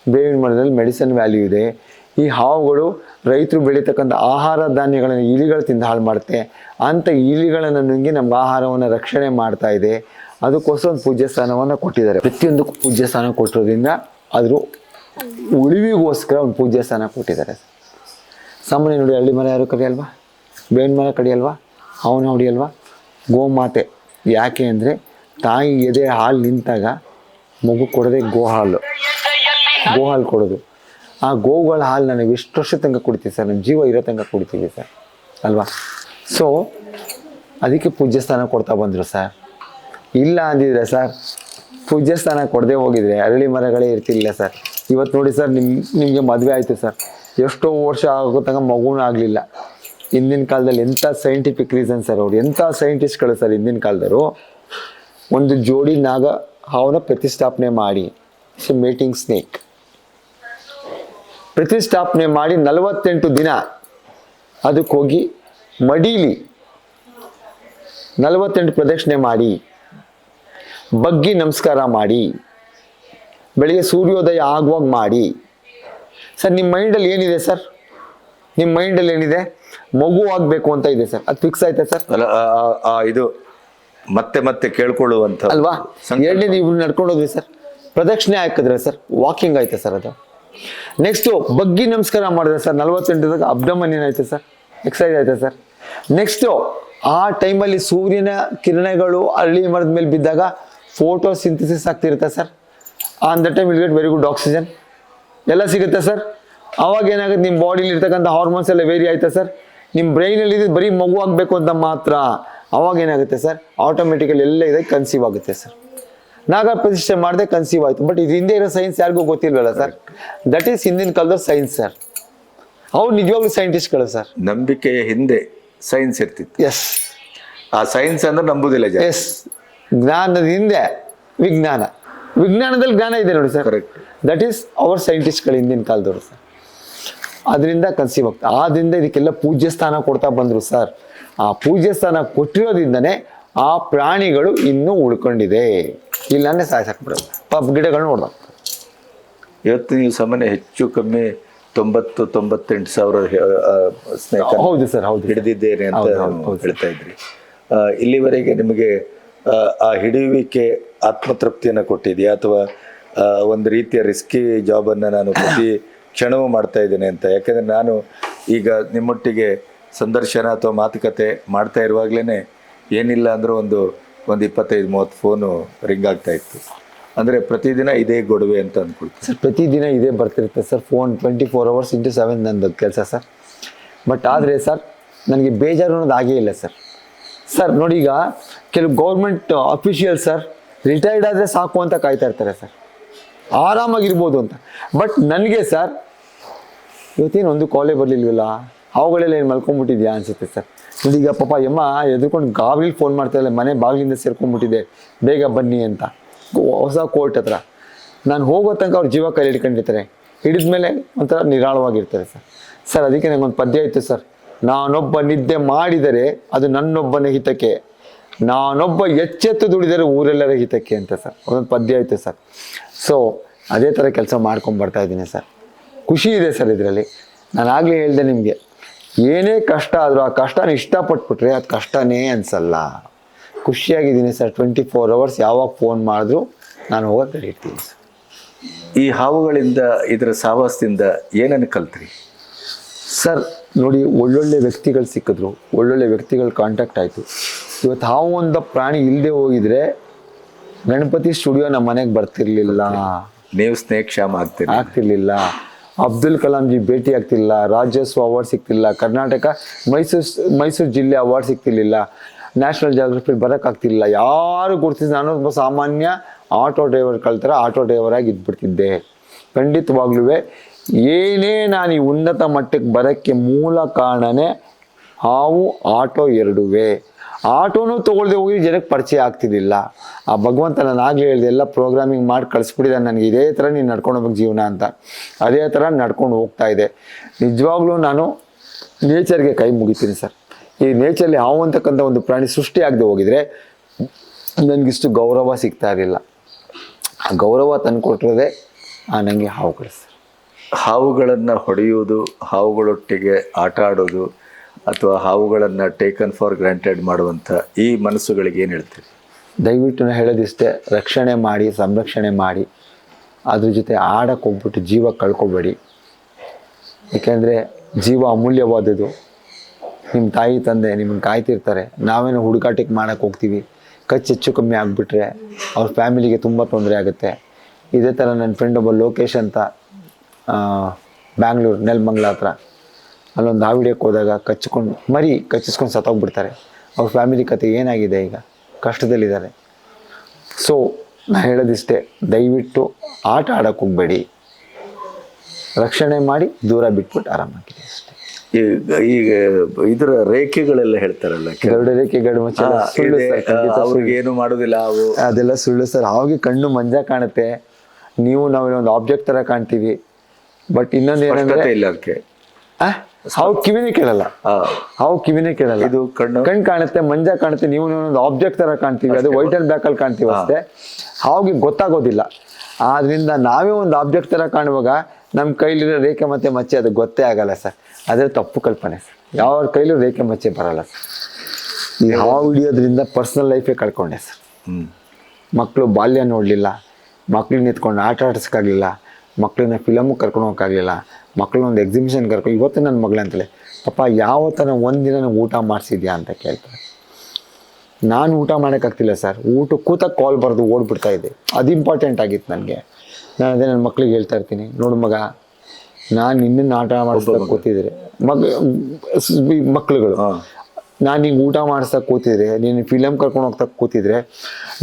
ಬೇವಿನ ಮರದಲ್ಲಿ ಮೆಡಿಸಿನ್ ವ್ಯಾಲ್ಯೂ ಇದೆ. ಈ ಹಾವುಗಳು ರೈತರು ಬೆಳೀತಕ್ಕಂಥ ಆಹಾರ ಧಾನ್ಯಗಳನ್ನು ಇಲಿಗಳು ತಿಂದು ಹಾಳು ಮಾಡುತ್ತೆ. ಅಂಥ ಇಲಿಗಳನ್ನು ನುಂಗಿ ನಮ್ಗೆ ಆಹಾರವನ್ನು ರಕ್ಷಣೆ ಮಾಡ್ತಾ ಇದೆ. ಅದಕ್ಕೋಸ್ಕರ ಒಂದು ಪೂಜ್ಯ ಸ್ಥಾನವನ್ನು ಕೊಟ್ಟಿದ್ದಾರೆ. ಪ್ರತಿಯೊಂದಕ್ಕೂ ಪೂಜ್ಯ ಸ್ಥಾನ ಕೊಟ್ಟಿರೋದ್ರಿಂದ ಅದ್ರ ಉಳಿವಿಗೋಸ್ಕರ ಒಂದು ಪೂಜ್ಯ ಸ್ಥಾನ ಕೊಟ್ಟಿದ್ದಾರೆ. ಸಾಮಾನ್ಯ ನೋಡಿ, ಹಳ್ಳಿ ಮರ ಯಾರು ಕಡಿಯಲ್ವಾ, ಬೇವಿನ ಮರ ಕಡಿಯಲ್ವಾ, ಅವನು ಹೊಡಿಯಲ್ವಾ, ಗೋಮಾತೆ. ಯಾಕೆ ಅಂದರೆ ತಾಯಿ ಎದೆ ಹಾಲು ನಿಂತಾಗ ಮಗು ಕೊಡೋದೇ ಗೋಹಾಲು ಕೊಡೋದು. ಆ ಗೋವುಗಳ ಹಾಲು ನಾವು ಎಷ್ಟು ವರ್ಷ ತನಕ ಕುಡಿತೀವಿ ಸರ್, ನಮ್ಮ ಜೀವ ಇರೋ ತನಕ ಕುಡಿತೀವಿ ಸರ್ ಅಲ್ವಾ. ಸೊ ಅದಕ್ಕೆ ಪೂಜ್ಯ ಸ್ಥಾನ ಕೊಡ್ತಾ ಬಂದರು ಸರ್. ಇಲ್ಲ ಅಂದಿದ್ರೆ ಸರ್, ಪೂಜ್ಯ ಸ್ಥಾನ ಕೊಡದೆ ಹೋಗಿದ್ರೆ ಅರಳಿ ಮರಗಳೇ ಇರ್ತಿಲ್ಲ ಸರ್. ಇವತ್ತು ನೋಡಿ ಸರ್, ನಿಮಗೆ ಮದುವೆ ಆಯಿತು ಸರ್, ಎಷ್ಟೋ ವರ್ಷ ಆಗೋ ತನಕ ಮಗುನೂ ಆಗಲಿಲ್ಲ. ಹಿಂದಿನ ಕಾಲದಲ್ಲಿ ಎಂಥ ಸೈಂಟಿಫಿಕ್ ರೀಸನ್ ಸರ್, ಅವ್ರು ಎಂಥ ಸೈಂಟಿಸ್ಟ್ಗಳು ಸರ್ ಹಿಂದಿನ ಕಾಲದವರು. ಒಂದು ಜೋಡಿ ನಾಗ ಹಾವನ್ನ ಪ್ರತಿಷ್ಠಾಪನೆ ಮಾಡಿ, ಮೇಟಿಂಗ್ ಸ್ನೇಕ್ ಪ್ರತಿಷ್ಠಾಪನೆ ಮಾಡಿ 48 ದಿನ ಅದಕ್ಕೆ ಹೋಗಿ ಮಡೀಲಿ 48 ಪ್ರದಕ್ಷಿಣೆ ಮಾಡಿ, ಬಗ್ಗಿ ನಮಸ್ಕಾರ ಮಾಡಿ, ಬೆಳಿಗ್ಗೆ ಸೂರ್ಯೋದಯ ಆಗುವಾಗ ಮಾಡಿ. ಸರ್ ನಿಮ್ಮ ಮೈಂಡಲ್ಲಿ ಏನಿದೆ ಸರ್, ನಿಮ್ಮ ಮೈಂಡಲ್ಲಿ ಏನಿದೆ, ಮಗು ಆಗಬೇಕು ಅಂತ ಇದೆ ಸರ್, ಅದು ಫಿಕ್ಸ್ ಆಯ್ತಾ ಸರ್? ಅಲ್ಲ, ಇದು ಮತ್ತೆ ಮತ್ತೆ ಕೇಳ್ಕೊಳ್ಳುವಂಥ ಅಲ್ವಾ. ಎರಡನೇದು ಇವ್ರು ನಡ್ಕೊಂಡೋದ್ವಿ ಸರ್, ಪ್ರದಕ್ಷಿಣೆ ಹಾಕಿದ್ರೆ ಸರ್, ವಾಕಿಂಗ್ ಆಯ್ತಾ ಸರ್ ಅದು. ನೆಕ್ಸ್ಟು ಬಗ್ಗಿ ನಮಸ್ಕಾರ ಮಾಡಿದ್ರೆ ಸರ್ 48 ಅಬ್ಡಮನ್ ಏನಾಯ್ತು ಸರ್, ಎಕ್ಸಸೈಸ್ ಆಯ್ತಾ ಸರ್. ನೆಕ್ಸ್ಟು ಆ ಟೈಮಲ್ಲಿ ಸೂರ್ಯನ ಕಿರಣಗಳು ಅರಳಿ ಮರದ ಮೇಲೆ ಬಿದ್ದಾಗ ಫೋಟೋ ಸಿಂಥಸಿಸ್ ಆಗ್ತಿರುತ್ತೆ sir. On the time will get very good oxygen ಎಲ್ಲ ಸಿಗುತ್ತೆ ಸರ್. ಅವಾಗ ಏನಾಗುತ್ತೆ, ನಿಮ್ಮ ಬಾಡಿಲಿ ಇರ್ತಕ್ಕಂಥ ಹಾರ್ಮೋನ್ಸ್ ಎಲ್ಲ ವೇರಿ ಆಯ್ತಾ ಸರ್. ನಿಮ್ಮ ಬ್ರೈನಲ್ಲಿ ಇದು ಬರೀ ಮಗು ಆಗಬೇಕು ಅಂತ ಮಾತ್ರ. ಅವಾಗ ಏನಾಗುತ್ತೆ ಸರ್, ಆಟೋಮೆಟಿಕಲಿ ಎಲ್ಲ ಇದೆ ಕನ್ಸೀವ್ ಆಗುತ್ತೆ ಸರ್. ನಾಗ ಪ್ರತಿಷ್ಠೆ ಮಾಡದೆ ಕನ್ಸೀವ್ ಆಯಿತು. ಬಟ್ ಇದು ಹಿಂದೆ ಇರೋ ಸೈನ್ಸ್ ಯಾರಿಗೂ ಗೊತ್ತಿಲ್ವಲ್ಲ ಸರ್. ದಟ್ ಈಸ್ ಹಿಂದಿನ ಕಾಲದ ಸೈನ್ಸ್ ಸರ್. ಅವ್ರು ನಿಜವಾಗ್ಲೂ ಸೈಂಟಿಸ್ಟ್ಗಳು ಸರ್. ನಂಬಿಕೆಯ ಹಿಂದೆ ಸೈನ್ಸ್ ಇರ್ತಿತ್ತು. ಎಸ್, ಆ ಸೈನ್ಸ್ ಅಂದ್ರೆ ನಂಬುದಿಲ್ಲ ಜನ. ಎಸ್, ಜ್ಞಾನದ ಹಿಂದೆ ವಿಜ್ಞಾನ, ವಿಜ್ಞಾನದಲ್ಲಿ ಜ್ಞಾನ ಇದೆ ನೋಡಿ sir. Correct. That is our ಸೈಂಟಿಸ್ಟ್ಗಳು ಹಿಂದಿನ ಕಾಲದವರು ಸರ್. ಅದರಿಂದ ಕನ್ಸೀವ್ ಆಗ್ತದೆ. ಆದ್ದರಿಂದ ಇದಕ್ಕೆಲ್ಲ ಪೂಜ್ಯ ಸ್ಥಾನ ಕೊಡ್ತಾ ಬಂದರು ಸರ್. ಆ ಪೂಜ್ಯ ಸ್ಥಾನ ಕೊಟ್ಟಿರೋದ್ರಿಂದನೇ ಆ ಪ್ರಾಣಿಗಳು ಇನ್ನೂ ಉಳ್ಕೊಂಡಿದೆ, ಇಲ್ಲಾಂದ್ರೆ ಸಾಯಿಸಾಕ್ಬಿಡೋದು. ಪಾಪ ಗಿಡಗಳನ್ನ ನೋಡ್ದ. ಇವತ್ತು ನೀವು ಸಾಮಾನ್ಯ ಹೆಚ್ಚು ಕಮ್ಮಿ 90-98 ಸಾವಿರ ಸ್ನೇಕ್ ಹೌದು ಸರ್, ಹೌದು ಹಿಡಿದಿದ್ದೇನೆ ಅಂತ ಹೇಳ್ತಾ ಇದ್ರಿ. ಇಲ್ಲಿವರೆಗೆ ನಿಮಗೆ ಆ ಹಿಡಿಯುವಿಕೆ ಆತ್ಮತೃಪ್ತಿಯನ್ನು ಕೊಟ್ಟಿದೆಯಾ, ಅಥವಾ ಒಂದು ರೀತಿಯ ರಿಸ್ಕಿ ಜಾಬನ್ನು ನಾನು ಪ್ರತಿ ಕ್ಷಣವೂ ಮಾಡ್ತಾ ಇದ್ದೇನೆ ಅಂತ? ಯಾಕಂದರೆ ನಾನು ಈಗ ನಿಮ್ಮೊಟ್ಟಿಗೆ ಸಂದರ್ಶನ ಅಥವಾ ಮಾತುಕತೆ ಮಾಡ್ತಾ ಇರುವಾಗಲೇ ಏನಿಲ್ಲ ಅಂದರೂ ಒಂದು 25-30 ಫೋನು ರಿಂಗ್ ಆಗ್ತಾ ಇತ್ತು. ಅಂದರೆ ಪ್ರತಿದಿನ ಇದೇ ಗೊಡವೆ ಅಂತ ಅಂದ್ಕೊಳ್ತೀನಿ ಸರ್. ಪ್ರತಿದಿನ ಇದೇ ಬರ್ತಿರುತ್ತೆ ಸರ್. ಫೋನ್ 24 hours into 7 ನಂದು ಕೆಲಸ ಸರ್. ಬಟ್ ಆದರೆ ಸರ್, ನನಗೆ ಬೇಜಾರು ಅನ್ನೋದು ಆಗೇ ಇಲ್ಲ ಸರ್. ಸರ್ ನೋಡಿ, ಈಗ ಕೆಲವು ಗೌರ್ಮೆಂಟ್ ಅಫಿಷಿಯಲ್ ಸರ್ ರಿಟೈರ್ಡ್ ಆದರೆ ಸಾಕು ಅಂತ ಕಾಯ್ತಾ ಇರ್ತಾರೆ ಸರ್, ಆರಾಮಾಗಿರ್ಬೋದು ಅಂತ. ಬಟ್ ನನಗೆ ಸರ್ ಇವತ್ತೇನು ಒಂದು ಕಾಲೇ ಬರಲಿಲ್ವಲ್ಲ, ಅವುಗಳೆಲ್ಲ ಏನು ಮಲ್ಕೊಂಡ್ಬಿಟ್ಟಿದ್ಯಾ ಅನಿಸುತ್ತೆ ಸರ್. ನೋಡಿ, ಈಗ ಪಾಪ ಯಮ್ಮ ಎದ್ಕೊಂಡು ಗಾಬರಿಲಿ ಫೋನ್ ಮಾಡ್ತಾಯಿಲ್ಲ, ಮನೆ ಬಾಗಿಲಿಂದ ಸೇರ್ಕೊಂಡ್ಬಿಟ್ಟಿದೆ, ಬೇಗ ಬನ್ನಿ ಅಂತ, ಹೊಸ ಕೋರ್ಟ್ ಹತ್ರ. ನಾನು ಹೋಗೋ ತನಕ ಅವ್ರ ಜೀವ ಕೈಲಿ ಹಿಡ್ಕೊಂಡಿರ್ತಾರೆ, ಹಿಡಿದ್ಮೇಲೆ ಒಂಥರ ನಿರಾಳವಾಗಿರ್ತಾರೆ ಸರ್. ಸರ್ ಅದಕ್ಕೆ ನನಗೊಂದು ಪದ್ಯ ಇತ್ತು ಸರ್, ನಾನೊಬ್ಬ ನಿದ್ದೆ ಮಾಡಿದರೆ ಅದು ನನ್ನೊಬ್ಬನ ಹಿತಕ್ಕೆ, ನಾನೊಬ್ಬ ಎಚ್ಚೆತ್ತು ದುಡಿದರೆ ಊರೆಲ್ಲರ ಹಿತಕ್ಕೆ ಅಂತ ಸರ್ ಒಂದೊಂದು ಪದ್ಯ ಇತ್ತು ಸರ್. ಸೊ ಅದೇ ಥರ ಕೆಲಸ ಮಾಡ್ಕೊಂಡು ಬರ್ತಾ ಇದ್ದೀನಿ ಸರ್. ಖುಷಿ ಇದೆ ಸರ್ ಇದರಲ್ಲಿ. ನಾನು ಆಗಲೇ ಹೇಳಿದೆ ನಿಮಗೆ, ಏನೇ ಕಷ್ಟ ಆದರೂ ಆ ಕಷ್ಟನ ಇಷ್ಟಪಟ್ಬಿಟ್ರೆ ಅದು ಕಷ್ಟನೇ ಅನಿಸಲ್ಲ. ಖುಷಿಯಾಗಿದ್ದೀನಿ ಸರ್. 24 hours ಯಾವಾಗ ಫೋನ್ ಮಾಡಿದ್ರು ನಾನು ಹೋಗೋಕೆ ಇರ್ತೀನಿ ಸರ್. ಈ ಹಾವುಗಳಿಂದ, ಇದರ ಸಾವಾಸದಿಂದ ಏನನ್ನು ಕಲ್ತ್ರಿ ಸರ್? ನೋಡಿ, ಒಳ್ಳೊಳ್ಳೆ ವ್ಯಕ್ತಿಗಳು ಸಿಕ್ಕಿದ್ರು, ಒಳ್ಳೊಳ್ಳೆ ವ್ಯಕ್ತಿಗಳು ಕಾಂಟ್ಯಾಕ್ಟ್ ಆಯಿತು. ಇವತ್ತು ಹಾವು ಒಂದು ಪ್ರಾಣಿ ಇಲ್ಲದೆ ಹೋಗಿದ್ರೆ ಗಣಪತಿ ಸ್ಟುಡಿಯೋ ನಮ್ಮ ಮನೆಗೆ ಬರ್ತಿರ್ಲಿಲ್ಲ, ನೀವು ಸ್ನೇಕ್ ಶಾಮ್ ಆಗ್ತಿರ್ಲಿಲ್ಲ, ಅಬ್ದುಲ್ ಕಲಾಂ ಜಿ ಭೇಟಿ ಆಗ್ತಿಲ್ಲ, ರಾಜ್ಯೋತ್ಸವ ಅವಾರ್ಡ್ ಸಿಗ್ತಿಲ್ಲ, ಕರ್ನಾಟಕ ಮೈಸೂರು ಜಿಲ್ಲೆ ಅವಾರ್ಡ್ ಸಿಗ್ತಿರ್ಲಿಲ್ಲ, ನ್ಯಾಷನಲ್ ಜಾಗ್ರಫಿ ಬರೋಕ್ಕಾಗ್ತಿಲ್ಲ. ಯಾರು ಗುರುತಿಸಿ ನಾನು ಒಬ್ಬ ಸಾಮಾನ್ಯ ಆಟೋ ಡ್ರೈವರ್ ಕಳ್ತರ ಆಟೋ ಡ್ರೈವರಾಗಿ ಇದ್ಬಿಡ್ತಿದ್ದೆ. ಖಂಡಿತವಾಗ್ಲೂ ಏನೇ ನಾನು ಈ ಉನ್ನತ ಮಟ್ಟಕ್ಕೆ ಬರೋಕ್ಕೆ ಮೂಲ ಕಾರಣನೇ ಹಾವು, ಆಟೋ ಎರಡುವೇ. ಆಟೋನೂ ತೊಗೊಳ್ದೆ ಹೋಗಿ ಜನಕ್ಕೆ ಪರಿಚಯ ಆಗ್ತಿದ್ದಿಲ್ಲ. ಆ ಭಗವಂತ ನಾನು ಆಗಲೇ ಹೇಳಿದೆ, ಎಲ್ಲ ಪ್ರೋಗ್ರಾಮಿಂಗ್ ಮಾಡಿ ಕಳಿಸ್ಬಿಟ್ಟಿದ್ದಾನೆ ನನಗೆ, ಇದೇ ಥರ ನೀನು ನಡ್ಕೊಂಡು ಹೋಗ್ಬೇಕು ಜೀವನ ಅಂತ. ಅದೇ ಥರ ನಡ್ಕೊಂಡು ಹೋಗ್ತಾ ಇದೆ. ನಿಜವಾಗ್ಲೂ ನಾನು ನೇಚರ್ಗೆ ಕೈ ಮುಗಿತೀನಿ ಸರ್. ಈ ನೇಚರಲ್ಲಿ ಹಾವು ಅಂತಕ್ಕಂಥ ಒಂದು ಪ್ರಾಣಿ ಸೃಷ್ಟಿ ಆಗದೆ ಹೋಗಿದ್ರೆ ನನಗಿಷ್ಟು ಗೌರವ ಸಿಗ್ತಾ ಇರಲಿಲ್ಲ. ಆ ಗೌರವ ತಂದುಕೊಟ್ಟಿರೋದೇ ನನಗೆ ಹಾವುಗಳು ಸರ್. ಹಾವುಗಳನ್ನು ಹೊಡೆಯುವುದು, ಹಾವುಗಳೊಟ್ಟಿಗೆ ಆಟ ಆಡೋದು, ಅಥವಾ ಹಾವುಗಳನ್ನು ಟೇಕನ್ ಫಾರ್ ಗ್ರಾಂಟೆಡ್ ಮಾಡುವಂಥ ಈ ಮನಸ್ಸುಗಳಿಗೆ ಏನು ಹೇಳ್ತೀರಿ? ದಯವಿಟ್ಟು ನಾನು ಹೇಳೋದಿಷ್ಟೇ, ರಕ್ಷಣೆ ಮಾಡಿ, ಸಂರಕ್ಷಣೆ ಮಾಡಿ. ಅದ್ರ ಜೊತೆ ಆಡಕ್ಕೆ ಹೋಗ್ಬಿಟ್ಟು ಜೀವ ಕಳ್ಕೊಬೇಡಿ. ಏಕೆಂದರೆ ಜೀವ ಅಮೂಲ್ಯವಾದದ್ದು. ನಿಮ್ಮ ತಾಯಿ ತಂದೆ ನಿಮ್ಮನ್ನು ಕಾಯ್ತಿರ್ತಾರೆ. ನಾವೇನೋ ಹುಡುಗಾಟಕ್ಕೆ ಮಾಡೋಕ್ಕೆ ಹೋಗ್ತೀವಿ, ಖರ್ಚು ಹೆಚ್ಚು ಕಮ್ಮಿ ಆಗಿಬಿಟ್ರೆ ಅವ್ರ ಫ್ಯಾಮಿಲಿಗೆ ತುಂಬ ತೊಂದರೆ ಆಗುತ್ತೆ. ಇದೇ ಥರ ನನ್ನ ಫ್ರೆಂಡ್ ಒಬ್ಬ ಲೋಕೇಶ್ ಅಂತ ಬ್ಯಾಂಗ್ಳೂರು ನೆಲಮಂಗಲ ಹತ್ರ, ಅಲ್ಲೊಂದು ಹಾವಿಡಿಯೋಕ್ಕೆ ಹೋದಾಗ ಕಚ್ಚಿಸ್ಕೊಂಡು ಸತ್ತೋಗ್ಬಿಡ್ತಾರೆ. ಅವ್ರ ಫ್ಯಾಮಿಲಿ ಕತೆ ಏನಾಗಿದೆ, ಈಗ ಕಷ್ಟದಲ್ಲಿದ್ದಾರೆ. ಸೊ ನಾನು ಹೇಳೋದಿಷ್ಟೇ, ದಯವಿಟ್ಟು ಆಟ ಆಡೋಕ್ಕೆ ಹೋಗಬೇಡಿ, ರಕ್ಷಣೆ ಮಾಡಿ ದೂರ ಬಿಟ್ಬಿಟ್ಟು ಆರಾಮಾಗಿದೆ ಅಷ್ಟೇ. ಈಗ ಇದರ ರೇಖೆಗಳೆಲ್ಲ ಹೇಳ್ತಾರಲ್ಲ, ಗರುಡ ರೇಖೆ ಗರುಡ ಮಚ್ಚ ಸುಳ್ಳು ಸರ್, ಅವ್ರಿಗೇನು ಮಾಡೋದಿಲ್ಲ ಅವು, ಅದೆಲ್ಲ ಸುಳ್ಳು ಸರ್. ಅವಾಗ ಕಣ್ಣು ಮಂಜ ಕಾಣುತ್ತೆ, ನಾವೇನೋ ಒಂದು ಆಬ್ಜೆಕ್ಟ್ ಥರ ಕಾಣ್ತೀವಿ. ಬಟ್ ಇನ್ನೊಂದು ಏನಂದ್ರೆ ಇಲ್ಲ ಅದಕ್ಕೆ ಹಾವು ಕಿವಿನೇ ಕೇಳಲ್ಲ. ಇದು ಕಣ್ಣು ಕಾಣುತ್ತೆ, ಮಂಜ ಕಾಣುತ್ತೆ, ನೀವು ಒಂದು ಆಬ್ಜೆಕ್ಟ್ ತರ ಕಾಣ್ತೀವಿ, ಅದು ವೈಟ್ ಅಂಡ್ ಬ್ಲಾಕ್ ಅಲ್ಲಿ ಕಾಣ್ತೀವಿ ಅಷ್ಟೇ. ಹಾವಿಗೆ ಗೊತ್ತಾಗೋದಿಲ್ಲ. ಆದ್ರಿಂದ ನಾವೇ ಒಂದು ಆಬ್ಜೆಕ್ಟ್ ತರ ಕಾಣುವಾಗ ನಮ್ಮ ಕೈಲಿರೋ ರೇಖೆ ಮತ್ತೆ ಮಚ್ಚೆ ಅದು ಗೊತ್ತೇ ಆಗಲ್ಲ ಸರ್. ಅದೇ ತಪ್ಪು ಕಲ್ಪನೆ ಸರ್. ಯಾವ ಕೈಲೂ ರೇಖೆ ಮಚ್ಚೆ ಬರಲ್ಲ ಸರ್. ಈ ಹಾವು ಹಿಡಿಯೋದ್ರಿಂದ ಪರ್ಸನಲ್ ಲೈಫೇ ಕಳ್ಕೊಂಡೆ ಸರ್. ಮಕ್ಕಳು ಬಾಲ್ಯ ನೋಡಲಿಲ್ಲ, ಮಕ್ಳನ್ನ ಎತ್ಕೊಂಡು ಆಟ ಆಡಿಸೋಕ್ಕಾಗಲಿಲ್ಲ, ಮಕ್ಕಳನ್ನ ಫಿಲಮ್ಗೆ ಕರ್ಕೊಂಡು ಹೋಗೋಕ್ಕಾಗಲಿಲ್ಲ, ಮಕ್ಕಳನ್ನ ಒಂದು ಎಕ್ಸಿಬಿಷನ್ ಕರ್ಕೊಂಡು. ಇವತ್ತು ನನ್ನ ಮಗಳಂತಲೇ ಪಾಪ ಯಾವತ್ತನ ಒಂದಿನ ನಾವು ಊಟ ಮಾಡಿಸಿದ್ಯಾ ಅಂತ ಕೇಳ್ತಾರೆ. ನಾನು ಊಟ ಮಾಡೋಕ್ಕಾಗ್ತಿಲ್ಲ ಸರ್, ಊಟ ಕೂತಕ್ಕೆ ಕಾಲ್ ಬರೆದು ಓಡ್ಬಿಡ್ತಾ ಇದ್ದೆ. ಅದು ಇಂಪಾರ್ಟೆಂಟ್ ಆಗಿತ್ತು ನನಗೆ. ನಾನು ಅದೇ ನನ್ನ ಮಕ್ಳಿಗೆ ಹೇಳ್ತಾ ಇರ್ತೀನಿ, ನೋಡು ಮಗ, ನಾನು ನಿನ್ನನ್ನು ಆಟ ಮಾಡಿಸ್ದಾಗ ಕೂತಿದ್ರೆ ಮಕ್ಳುಗಳು, ನಾನು ನಿಂಗೆ ಊಟ ಮಾಡಿಸ್ದಾಗ ಕೂತಿದ್ರೆ, ನೀನು ಫಿಲಮ್ ಕರ್ಕೊಂಡು ಹೋಗ್ತಾ ಕೂತಿದ್ರೆ,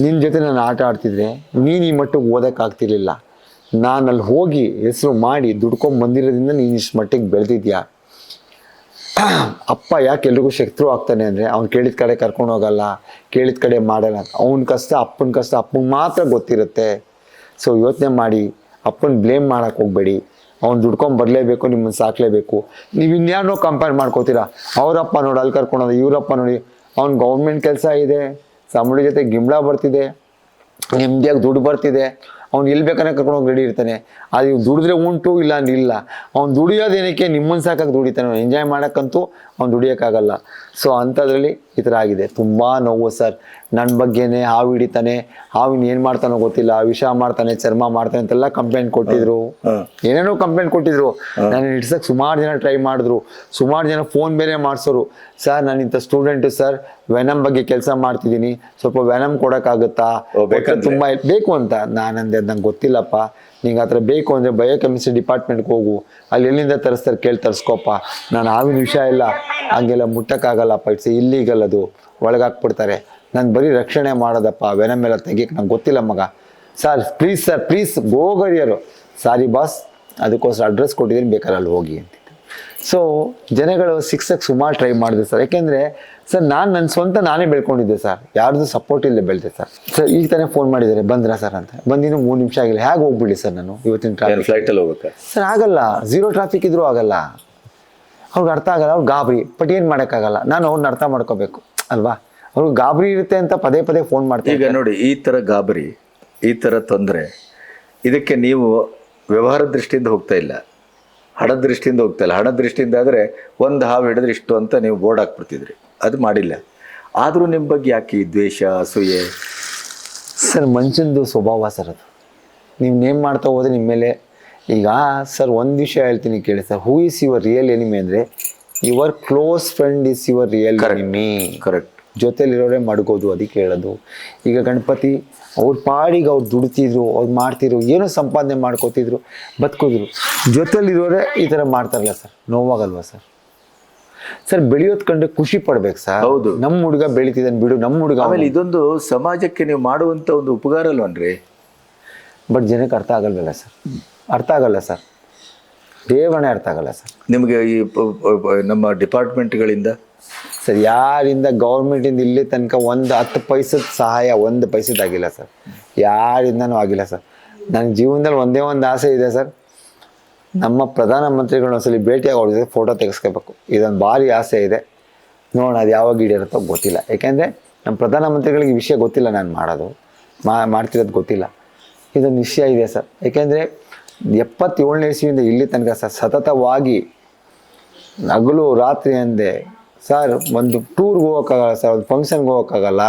ನಿನ್ನ ಜೊತೆ ನಾನು ಆಟ ಆಡ್ತಿದ್ರೆ ನೀನು ಈ ಮಟ್ಟಿಗೆ ಓದೋಕ್ಕಾಗ್ತಿರ್ಲಿಲ್ಲ. ನಾನು ಅಲ್ಲಿ ಹೋಗಿ ಹೆಸರು ಮಾಡಿ ದುಡ್ಕೊಂಡು ಬಂದಿರೋದ್ರಿಂದ ನೀನು ಇಷ್ಟು ಮಟ್ಟಿಗೆ ಬೆಳೆದಿದ್ಯಾ. ಅಪ್ಪ ಯಾಕೆ ಎಲ್ರಿಗೂ ಶತ್ರು ಆಗ್ತಾನೆ ಅಂದರೆ, ಅವ್ನು ಕೇಳಿದ ಕಡೆ ಕರ್ಕೊಂಡು ಹೋಗಲ್ಲ, ಕೇಳಿದ ಕಡೆ ಮಾಡಲ್ಲ. ಅವನ ಕಷ್ಟ ಅಪ್ಪನಿಗೆ ಮಾತ್ರ ಗೊತ್ತಿರುತ್ತೆ. ಸೊ ಯೋಚನೆ ಮಾಡಿ, ಅಪ್ಪನ ಬ್ಲೇಮ್ ಮಾಡೋಕ್ಕೆ ಹೋಗಬೇಡಿ. ಅವ್ನು ದುಡ್ಕೊಂಡು ಬರಲೇಬೇಕು, ನಿಮ್ಮನ್ನು ಸಾಕಲೇಬೇಕು. ನೀವು ಇನ್ಯಾರನ್ನೋ ಕಂಪೇರ್ ಮಾಡ್ಕೋತೀರಾ, ಅವರಪ್ಪ ನೋಡಿ ಅಲ್ಲಿ ಕರ್ಕೊಂಡೋದ, ಇವರಪ್ಪ ನೋಡಿ ಅವ್ನು ಗೌರ್ಮೆಂಟ್ ಕೆಲಸ ಇದೆ, ಸಂಬಳ ಜೊತೆ ಗಿಂಬಳ ಬರ್ತಿದೆ, ನೆಮ್ಮದಿಯಾಗಿ ದುಡ್ಡು ಬರ್ತಿದೆ, ಅವ್ನು ಎಲ್ಲಿ ಬೇಕಾದ್ರೆ ಕರ್ಕೊಂಡೋಗಿ ರೆಡಿ ಇರ್ತಾನೆ. ಅದು ದುಡಿದ್ರೆ ಉಂಟು, ಇಲ್ಲ ಇಲ್ಲ. ಅವ್ನು ದುಡಿಯೋದೇನಕ್ಕೆ, ನಿಮ್ಮನ್ನು ಸಾಕಾಗಿ ದುಡಿತಾನೆ. ಎಂಜಾಯ್ ಮಾಡೋಕ್ಕಂತೂ ಅವ್ನು ದುಡಿಯೋಕ್ಕಾಗಲ್ಲ. ಸೊ ಅಂಥದ್ರಲ್ಲಿ ಈ ಥರ ಆಗಿದೆ. ತುಂಬ ನೋವು ಸರ್. ನನ್ನ ಬಗ್ಗೆನೇ ಹಾವು ಹಿಡಿತಾನೆ, ಹಾವಿನ ಏನು ಮಾಡ್ತಾನೋ ಗೊತ್ತಿಲ್ಲ, ವಿಷ ಮಾಡ್ತಾನೆ, ಚರ್ಮ ಮಾಡ್ತಾನೆ ಅಂತೆಲ್ಲ ಕಂಪ್ಲೇಂಟ್ ಕೊಟ್ಟಿದ್ರು, ಏನೇನೋ ಕಂಪ್ಲೇಂಟ್ ಕೊಟ್ಟಿದ್ರು. ನಾನು ಹಿಡ್ಸಕ್ಕೆ ಸುಮಾರು ಜನ ಟ್ರೈ ಮಾಡಿದ್ರು, ಸುಮಾರು ಜನ ಫೋನ್ ಬೇರೆ ಮಾಡಿಸೋರು. ಸರ್ ನಾನು ಇಂಥ ಸ್ಟೂಡೆಂಟು ಸರ್, ವೆನಮ್ ಬಗ್ಗೆ ಕೆಲಸ ಮಾಡ್ತಿದ್ದೀನಿ, ಸ್ವಲ್ಪ ವೆನಮ್ ಕೊಡೋಕ್ಕಾಗುತ್ತಾ, ತುಂಬ ಬೇಕು ಅಂತ. ನಾನಂದೆ ನಂಗೆ ಗೊತ್ತಿಲ್ಲಪ್ಪ, ನಿಂಗೆ ಆ ಥರ ಬೇಕು ಅಂದರೆ ಬಯೋಕೆಮಿಸ್ಟ್ರಿ ಡಿಪಾರ್ಟ್ಮೆಂಟ್ಗೆ ಹೋಗು, ಅಲ್ಲಿ ಎಲ್ಲಿಂದ ತರಿಸ್ತಾರೆ ಕೇಳಿ ತರಿಸ್ಕೊಪ್ಪ. ನಾನು ಹಾವಿನ ವಿಷಯ ಇಲ್ಲ, ಹಂಗೆಲ್ಲ ಮುಟ್ಟಕ್ಕಾಗಲ್ಲಪ್ಪ, ಇಟ್ಸ್ ಇಲ್ಲೀಗಲ್, ಅದು ಒಳಗಾಕ್ಬಿಡ್ತಾರೆ. ನಾನು ಬರೀ ರಕ್ಷಣೆ ಮಾಡೋದಪ್ಪ, ವೆನಮ್ ಎಲ್ಲ ತೆಗಿಯಕ್ಕೆ ನಂಗೆ ಗೊತ್ತಿಲ್ಲ ಮಗ. ಸರ್ ಪ್ಲೀಸ್ ಗೋಗರಿಯರು, ಸಾರಿ ಬಾಸ್, ಅದಕ್ಕೋಸ್ಕರ ಅಡ್ರೆಸ್ ಕೊಟ್ಟಿದ್ದೀನಿ, ಬೇಕಾದ್ರೆ ಅಲ್ಲಿ ಹೋಗಿ ಅಂತ. ಸೊ ಜನಗಳು ಸಿಕ್ಸಕ್ಕೆ ಸುಮಾರು ಟ್ರೈ ಮಾಡಿದೆ ಸರ್. ಯಾಕೆಂದರೆ ಸರ್ ನನ್ನ ಸ್ವಂತ ನಾನೇ ಬೆಳ್ಕೊಂಡಿದ್ದೆ ಸರ್, ಯಾರ್ದು ಸಪೋರ್ಟ್ ಇಲ್ಲದೆ ಬೆಳೆದೆ ಸರ್. ಈಗ ತಾನೇ ಫೋನ್ ಮಾಡಿದ್ದಾರೆ, ಬಂದ್ರಾ ಸರ್ ಅಂತ. ಬಂದಿನ್ನು 3 ನಿಮಿಷ ಆಗಿಲ್ಲ, ಹೇಗೆ ಹೋಗ್ಬಿಡಿ ಸರ್ ನಾನು ಇವತ್ತಿನ ಟ್ರಾಫಿಕ್ ಫ್ಲೈಟಲ್ಲಿ ಹೋಗುತ್ತೆ ಸರ್? ಆಗಲ್ಲ, 0 ಟ್ರಾಫಿಕ್ ಇದ್ರೂ ಆಗಲ್ಲ. ಅವ್ರಿಗೆ ಅರ್ಥ ಆಗಲ್ಲ, ಅವ್ರು ಗಾಬರಿ. ಬಟ್ ಏನು ಮಾಡೋಕ್ಕಾಗಲ್ಲ, ನಾನು ಅವ್ರನ್ನ ಅರ್ಥ ಮಾಡ್ಕೋಬೇಕು ಅಲ್ವಾ. ಅವ್ರಿಗೆ ಗಾಬರಿ ಇರುತ್ತೆ ಅಂತ ಪದೇ ಫೋನ್ ಮಾಡ್ತೀನಿ. ಈಗ ನೋಡಿ, ಈ ಥರ ಗಾಬರಿ, ಈ ಥರ ತೊಂದರೆ, ಇದಕ್ಕೆ ನೀವು ವ್ಯವಹಾರ ದೃಷ್ಟಿಯಿಂದ ಹೋಗ್ತಾ ಇಲ್ಲ, ಹಣ ದೃಷ್ಟಿಯಿಂದ ಹೋಗ್ತಾ ಇಲ್ಲ. ಹಣ ದೃಷ್ಟಿಯಿಂದ ಆದರೆ ಒಂದು ಹಾವು ಹಿಡಿದ್ರೆ ಇಷ್ಟು ಅಂತ ನೀವು ಬೋರ್ಡ್ ಹಾಕ್ಬಿಡ್ತಿದ್ರಿ, ಅದು ಮಾಡಿಲ್ಲ. ಆದರೂ ನಿಮ್ಮ ಬಗ್ಗೆ ಯಾಕೆ ಈ ದ್ವೇಷ, ಅಸೂಯೆ? ಸರ್ ಮನುಷ್ಯಂದು ಸ್ವಭಾವ ಸರ್ ಅದು. ನೀವು ನೇಮ್ ಮಾಡ್ತಾ ಹೋದರೆ ನಿಮ್ಮ ಮೇಲೆ. ಈಗ ಸರ್ ಒಂದು ವಿಷಯ ಹೇಳ್ತೀನಿ ಕೇಳಿ sir, who is your real enemy ಅಂದರೆ your close friend is your real enemy. Correct. ಜೊತೆಲಿರೋರೇ ಮಡ್ಗೋದು, ಅದಕ್ಕೆ ಹೇಳೋದು. ಈಗ ಗಣಪತಿ ಅವ್ರ ಪಾಡಿಗೆ ಅವ್ರು ದುಡ್ತಿದ್ರು, ಅವ್ರು ಮಾಡ್ತಿದ್ರು, ಏನೋ ಸಂಪಾದನೆ ಮಾಡ್ಕೋತಿದ್ರು, ಬದುಕಿದ್ರು. ಜೊತೆಲಿರೋರೇ ಈ ಥರ ಮಾಡ್ತಾರಲ್ಲ ಸರ್, ನೋವಾಗಲ್ವಾ ಸರ್? ಸರ್ ಬೆಳೆಯೋದ್ ಕಂಡು ಖುಷಿ ಪಡ್ಬೇಕು ಸರ್. ಹೌದು, ನಮ್ಮ ಹುಡುಗ ಬೆಳಿತಿದ್ದಾನೆ ಬಿಡು, ನಮ್ಮ ಹುಡುಗ. ಆಮೇಲೆ ಇದೊಂದು ಸಮಾಜಕ್ಕೆ ನೀವು ಮಾಡುವಂಥ ಒಂದು ಉಪಕಾರ ಅಲ್ವನ್ರಿ. ಬಟ್ ಜನಕ್ಕೆ ಅರ್ಥ ಆಗಲ್ವಲ್ಲ ಸರ್, ಅರ್ಥ ಆಗಲ್ಲ ಸರ್, ದೇವರೇ ಅರ್ಥ ಆಗಲ್ಲ ಸರ್. ನಿಮಗೆ ಈ ನಮ್ಮ ಡಿಪಾರ್ಟ್ಮೆಂಟ್ಗಳಿಂದ ಸರ್, ಯಾರಿಂದ ಗೌರ್ಮೆಂಟಿಂದ ಇಲ್ಲಿ ತನಕ ಒಂದು 10 ಪೈಸದ ಸಹಾಯ, 1 ಪೈಸದಾಗಿಲ್ಲ ಸರ್, ಯಾರಿಂದನೂ ಆಗಿಲ್ಲ ಸರ್. ನನ್ನ ಜೀವನದಲ್ಲಿ ಒಂದೇ ಒಂದು ಆಸೆ ಇದೆ ಸರ್, ನಮ್ಮ ಪ್ರಧಾನಮಂತ್ರಿಗಳನ್ನ ಒಂದ್ಸಲಿ ಭೇಟಿಯಾಗಿ ಅವ್ರ ಜೊತೆ ಫೋಟೋ ತೆಗೆಸ್ಕೋಬೇಕು. ಇದೊಂದು ಭಾರಿ ಆಸೆ ಇದೆ, ನೋಡೋಣ ಅದು ಯಾವಾಗ ಈಡೇರುತ್ತೋ ಗೊತ್ತಿಲ್ಲ. ಯಾಕೆಂದರೆ ನಮ್ಮ ಪ್ರಧಾನಮಂತ್ರಿಗಳಿಗೆ ಈ ವಿಷಯ ಗೊತ್ತಿಲ್ಲ, ನಾನು ಮಾಡ್ತಿರೋದು ಗೊತ್ತಿಲ್ಲ. ಇದೊಂದು ವಿಷಯ ಇದೆ ಸರ್. ಯಾಕೆಂದರೆ 77ನೇ ಇಸ್ವಿಯಿಂದ ಇಲ್ಲಿ ತನಕ ಸತತವಾಗಿ ಹಗಲು ರಾತ್ರಿ ಅಂದೆ ಸರ್ ಒಂದು ಟೂರ್ಗೆ ಹೋಗೋಕ್ಕಾಗಲ್ಲ ಸರ್, ಒಂದು ಫಂಕ್ಷನ್ಗೆ ಹೋಗೋಕ್ಕಾಗಲ್ಲ,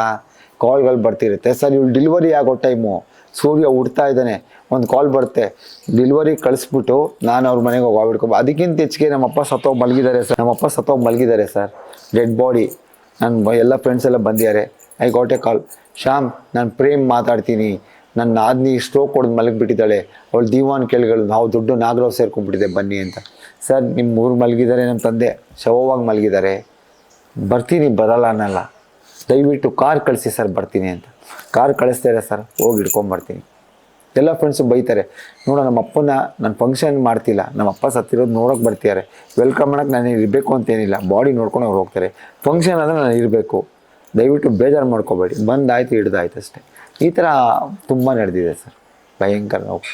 ಕಾಲ್ಗಳು ಬರ್ತಿರುತ್ತೆ ಸರ್. ಇವ್ಳು ಡೆಲಿವರಿ ಆಗೋ ಟೈಮು, ಸೂರ್ಯ ಹುಡ್ತಾ ಇದ್ದಾನೆ, ಒಂದು ಕಾಲ್ ಬರುತ್ತೆ, ಡೆಲಿವರಿ ಕಳಿಸ್ಬಿಟ್ಟು ನಾನು ಅವ್ರ ಮನೆಗೆ ಹೋಗಿ ಬಿಡ್ಕೊಬ. ಅದಕ್ಕಿಂತ ಹೆಚ್ಚಿಗೆ ನಮ್ಮಪ್ಪ ಸತ್ತೋಗಿ ಮಲಗಿದ್ದಾರೆ ಸರ್, ಡೆಡ್ ಬಾಡಿ. ನನ್ನ ಎಲ್ಲ ಫ್ರೆಂಡ್ಸ್ ಎಲ್ಲ ಬಂದಿದ್ದಾರೆ. ಐ ಗಾಟ್ ಎ ಕಾಲ್, ಶ್ಯಾಮ್ ನಾನು ಪ್ರೇಮ್ ಮಾತಾಡ್ತೀನಿ, ನನ್ನ ಆದ್ನಿ ಸ್ಟ್ರೋಕ್ ಹೊಡೆದು ಮಲಗಿಬಿಟ್ಟಿದ್ದಾಳೆ, ಅವಳು ದೀವಾನ್ ಕೇಳಿಗಳು, ನಾವು ದೊಡ್ಡ ನಾಗರಾವ್ ಸೇರ್ಕೊಂಡ್ಬಿಟ್ಟಿದೆ ಬನ್ನಿ ಅಂತ. ಸರ್ ನಿಮ್ಮ ಊರು ಮಲಗಿದ್ದಾರೆ, ನಮ್ಮ ತಂದೆ ಶವವಾಗಿ ಮಲಗಿದ್ದಾರೆ, ಬರ್ತೀನಿ ಬರಲ್ಲ ಅನ್ನಲ್ಲ, ದಯವಿಟ್ಟು ಕಾರ್ ಕಳಿಸಿ ಸರ್ ಬರ್ತೀನಿ ಅಂತ. ಕಾರ್ ಕಳಿಸ್ತಾರೆ ಸರ್, ಹೋಗಿ ಹಿಡ್ಕೊಂಬರ್ತೀನಿ. ಎಲ್ಲ ಫ್ರೆಂಡ್ಸು ಬೈತಾರೆ, ನೋಡೋ ನಮ್ಮ ಅಪ್ಪನ ನಾನು ಫಂಕ್ಷನ್ ಮಾಡ್ತಿಲ್ಲ, ನಮ್ಮ ಅಪ್ಪ ಸತ್ತಿರೋದು ನೋಡೋಕೆ ಬರ್ತಿದ್ದಾರೆ, ವೆಲ್ಕಮ್ ಮಾಡೋಕ್ಕೆ ನಾನು ಇರಬೇಕು ಅಂತೇನಿಲ್ಲ, ಬಾಡಿ ನೋಡ್ಕೊಂಡು ಅವ್ರು ಹೋಗ್ತಾರೆ. ಫಂಕ್ಷನ್ ಆದರೆ ನಾನು ಇರಬೇಕು, ದಯವಿಟ್ಟು ಬೇಜಾರು ಮಾಡ್ಕೋಬೇಡಿ, ಬಂದಾಯ್ತು ಹಿಡ್ದಾಯ್ತು ಅಷ್ಟೇ. ಈ ಥರ ತುಂಬ ನಡೆದಿದೆ ಸರ್, ಭಯಂಕರ ನೋವು.